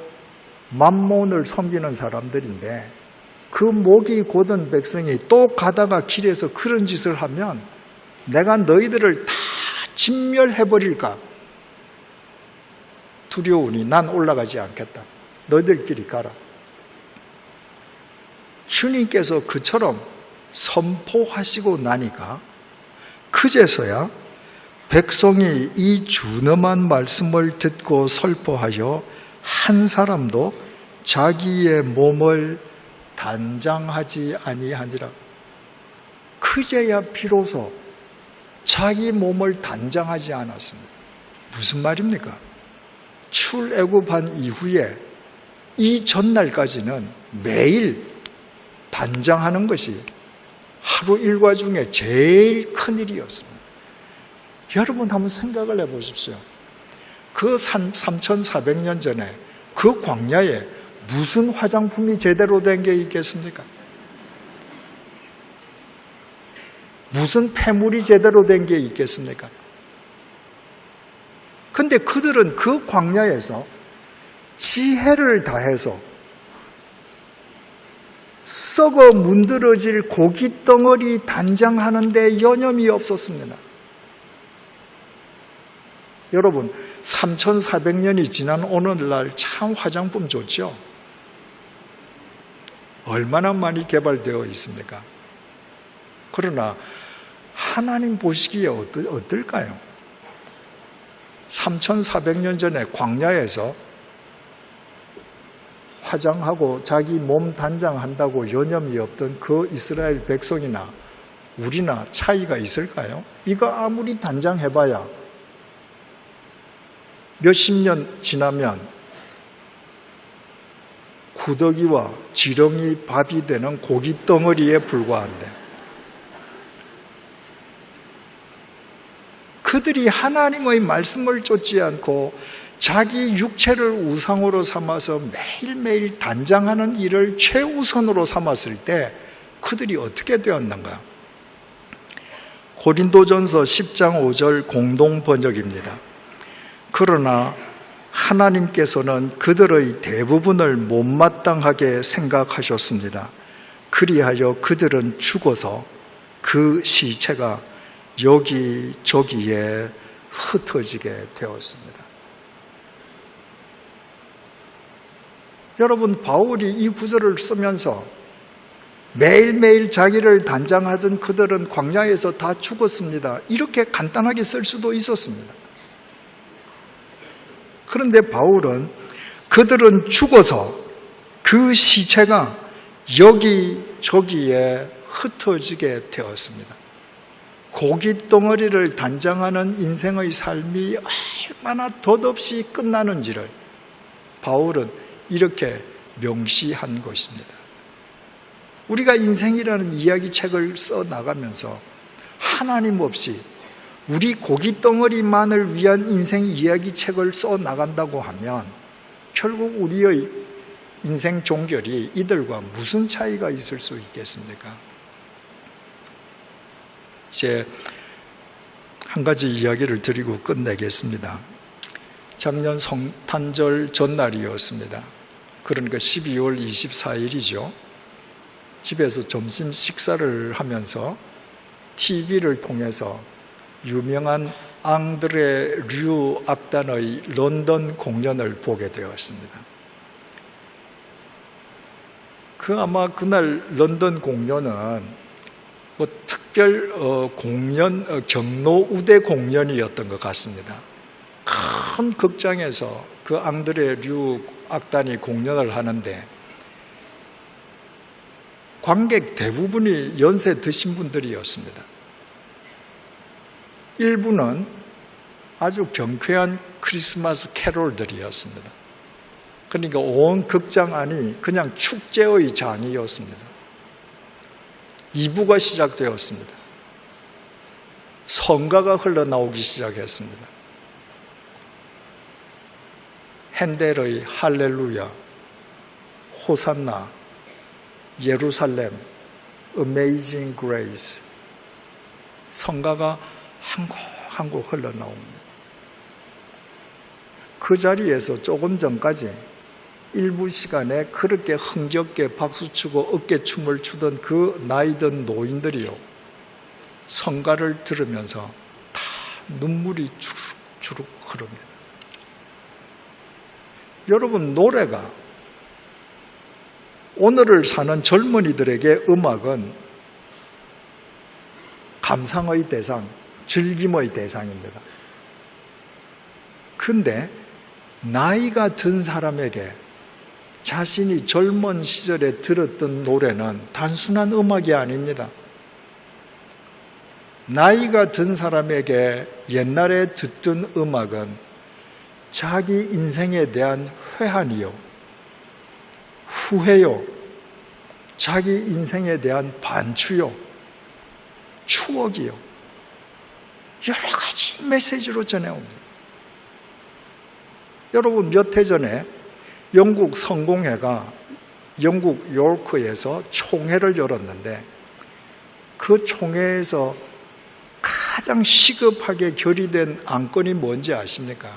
맘몬을 섬기는 사람들인데 그 목이 곧은 백성이 또 가다가 길에서 그런 짓을 하면 내가 너희들을 다 진멸해버릴까 두려우니 난 올라가지 않겠다. 너희들끼리 가라. 주님께서 그처럼 선포하시고 나니까 그제서야 백성이 이 준엄한 말씀을 듣고 슬퍼하여 한 사람도 자기의 몸을 단장하지 아니하니라. 그제야 비로소 자기 몸을 단장하지 않았습니다. 무슨 말입니까? 출애굽한 이후에 이 전날까지는 매일 단장하는 것이 하루 일과 중에 제일 큰 일이었습니다. 여러분 한번 생각을 해보십시오. 그 3,400년 전에 그 광야에 무슨 화장품이 제대로 된 게 있겠습니까? 무슨 폐물이 제대로 된 게 있겠습니까? 근데 그들은 그 광야에서 지혜를 다해서 썩어 문드러질 고깃덩어리 단장하는 데 여념이 없었습니다. 여러분, 3,400년이 지난 오늘날 참 화장품 좋죠? 얼마나 많이 개발되어 있습니까? 그러나 하나님 보시기에 어떨까요? 3,400년 전에 광야에서 화장하고 자기 몸 단장한다고 여념이 없던 그 이스라엘 백성이나 우리나 차이가 있을까요? 이거 아무리 단장해봐야 몇십 년 지나면 구더기와 지렁이 밥이 되는 고깃덩어리에 불과한데 그들이 하나님의 말씀을 쫓지 않고 자기 육체를 우상으로 삼아서 매일매일 단장하는 일을 최우선으로 삼았을 때 그들이 어떻게 되었는가? 고린도전서 10장 5절 공동 번역입니다. 그러나 하나님께서는 그들의 대부분을 못마땅하게 생각하셨습니다. 그리하여 그들은 죽어서 그 시체가 여기저기에 흩어지게 되었습니다. 여러분, 바울이 이 구절을 쓰면서 매일매일 자기를 단장하던 그들은 광야에서 다 죽었습니다. 이렇게 간단하게 쓸 수도 있었습니다. 그런데 바울은 그들은 죽어서 그 시체가 여기저기에 흩어지게 되었습니다. 고깃덩어리를 단장하는 인생의 삶이 얼마나 덧없이 끝나는지를 바울은 이렇게 명시한 것입니다. 우리가 인생이라는 이야기책을 써나가면서 하나님 없이 우리 고깃덩어리만을 위한 인생 이야기책을 써나간다고 하면 결국 우리의 인생 종결이 이들과 무슨 차이가 있을 수 있겠습니까? 이제 한 가지 이야기를 드리고 끝내겠습니다. 작년 성탄절 전날이었습니다. 그러니까 12월 24일이죠. 집에서 점심 식사를 하면서 TV를 통해서 유명한 앙드레 류 악단의 런던 공연을 보게 되었습니다. 아마 그날 런던 공연은 뭐 특별 공연, 경로 우대 공연이었던 것 같습니다. 큰 극장에서 그 앙드레 류 악단이 공연을 하는데 관객 대부분이 연세 드신 분들이었습니다. 일부는 아주 경쾌한 크리스마스 캐롤들이었습니다. 그러니까 온 극장 안이 그냥 축제의 장이었습니다. 2부가 시작되었습니다. 성가가 흘러나오기 시작했습니다. 핸델의 할렐루야, 호산나, 예루살렘, Amazing Grace, 성가가 한 곡 한 곡 흘러나옵니다. 그 자리에서 조금 전까지 일부 시간에 그렇게 흥겹게 박수치고 어깨춤을 추던 그 나이든 노인들이요, 성가를 들으면서 다 눈물이 주룩주룩 흐릅니다. 여러분, 노래가 오늘을 사는 젊은이들에게 음악은 감상의 대상, 즐김의 대상입니다. 근데 나이가 든 사람에게 자신이 젊은 시절에 들었던 노래는 단순한 음악이 아닙니다. 나이가 든 사람에게 옛날에 듣던 음악은 자기 인생에 대한 회한이요, 후회요, 자기 인생에 대한 반추요, 추억이요, 여러 가지 메시지로 전해옵니다. 여러분, 몇 해 전에 영국 성공회가 영국 요크에서 총회를 열었는데, 그 총회에서 가장 시급하게 결의된 안건이 뭔지 아십니까?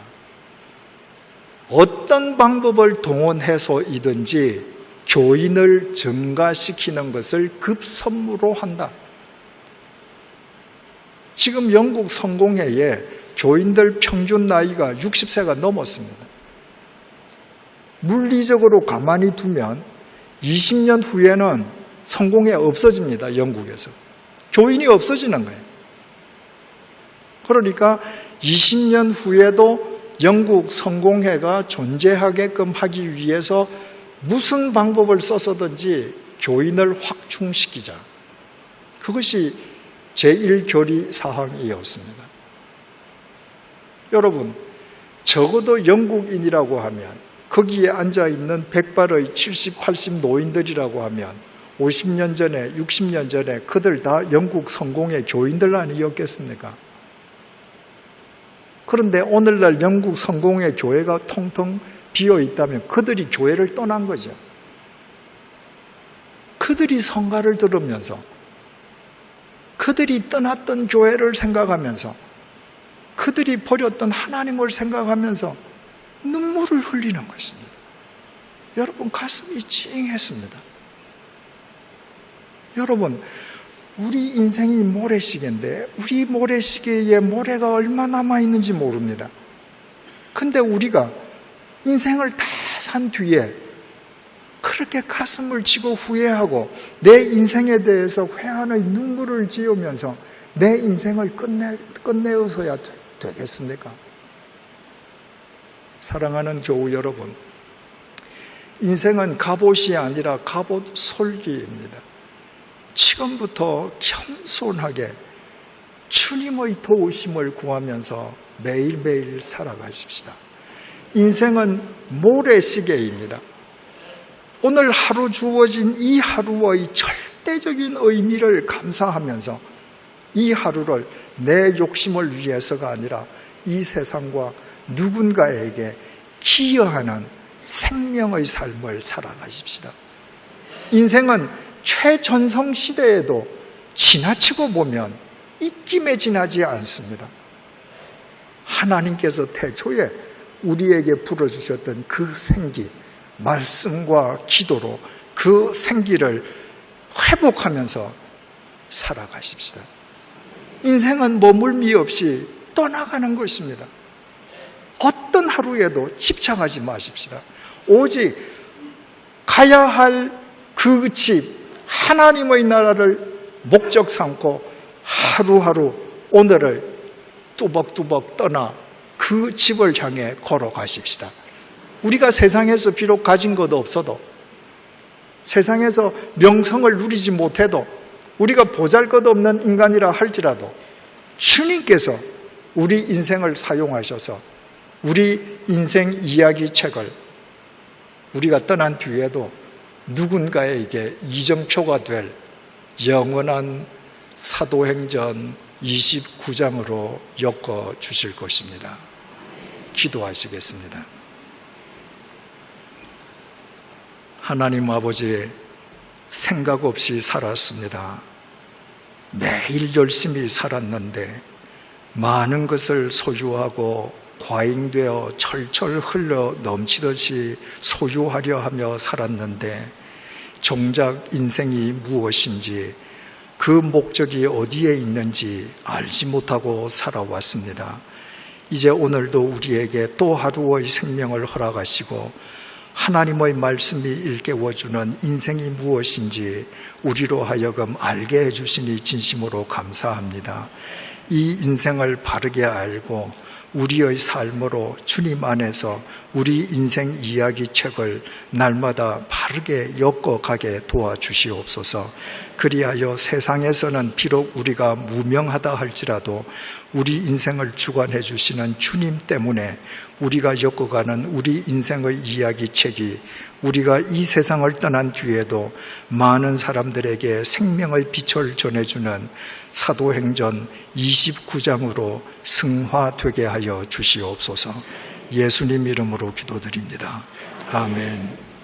어떤 방법을 동원해서이든지 교인을 증가시키는 것을 급선무로 한다. 지금 영국 성공회에 교인들 평균 나이가 60세가 넘었습니다. 물리적으로 가만히 두면 20년 후에는 성공회 없어집니다. 영국에서. 교인이 없어지는 거예요. 그러니까 20년 후에도 영국 성공회가 존재하게끔 하기 위해서 무슨 방법을 써서든지 교인을 확충시키자. 그것이 제1결의 사항이었습니다. 여러분, 적어도 영국인이라고 하면, 거기에 앉아있는 백발의 70, 80 노인들이라고 하면 50년 전에, 60년 전에 그들 다 영국 성공회 교인들 아니었겠습니까? 그런데 오늘날 영국 성공회 교회가 통통 비어 있다면 그들이 교회를 떠난 거죠. 그들이 성가를 들으면서, 그들이 떠났던 교회를 생각하면서, 그들이 버렸던 하나님을 생각하면서 눈물을 흘리는 것입니다. 여러분, 가슴이 찡했습니다. 여러분, 우리 인생이 모래시계인데 우리 모래시계에 모래가 얼마 남아있는지 모릅니다. 근데 우리가 인생을 다 산 뒤에 그렇게 가슴을 치고 후회하고 내 인생에 대해서 회한의 눈물을 지으면서 내 인생을 끝내어서야 되겠습니까? 사랑하는 교우 여러분, 인생은 갑옷이 아니라 갑옷 솔기입니다. 지금부터 겸손하게 주님의 도우심을 구하면서 매일매일 살아가십시다. 인생은 모래시계입니다. 오늘 하루 주어진 이 하루의 절대적인 의미를 감사하면서 이 하루를 내 욕심을 위해서가 아니라 이 세상과 누군가에게 기여하는 생명의 삶을 살아가십시다. 인생은 최전성 시대에도 지나치고 보면 입김에 지나지 않습니다. 하나님께서 태초에 우리에게 불어주셨던 그 생기, 말씀과 기도로 그 생기를 회복하면서 살아가십시다. 인생은 머물미 없이 떠나가는 것입니다. 어떤 하루에도 집착하지 마십시다. 오직 가야 할 그 집, 하나님의 나라를 목적 삼고 하루하루 오늘을 뚜벅뚜벅 떠나 그 집을 향해 걸어가십시다. 우리가 세상에서 비록 가진 것 없어도, 세상에서 명성을 누리지 못해도, 우리가 보잘것없는 인간이라 할지라도 주님께서 우리 인생을 사용하셔서 우리 인생 이야기 책을 우리가 떠난 뒤에도 누군가에게 이정표가 될 영원한 사도행전 29장으로 엮어주실 것입니다. 기도하시겠습니다. 하나님 아버지, 생각 없이 살았습니다. 매일 열심히 살았는데 많은 것을 소유하고 과잉되어 철철 흘러 넘치듯이 소유하려 하며 살았는데 정작 인생이 무엇인지 그 목적이 어디에 있는지 알지 못하고 살아왔습니다. 이제 오늘도 우리에게 또 하루의 생명을 허락하시고 하나님의 말씀이 일깨워주는 인생이 무엇인지 우리로 하여금 알게 해주시니 진심으로 감사합니다. 이 인생을 바르게 알고 우리의 삶으로 주님 안에서 우리 인생 이야기 책을 날마다 바르게 엮어가게 도와주시옵소서. 그리하여 세상에서는 비록 우리가 무명하다 할지라도 우리 인생을 주관해 주시는 주님 때문에 우리가 엮어가는 우리 인생의 이야기 책이 우리가 이 세상을 떠난 뒤에도 많은 사람들에게 생명의 빛을 전해주는 사도행전 29장으로 승화되게 하여 주시옵소서. 예수님 이름으로 기도드립니다. 아멘.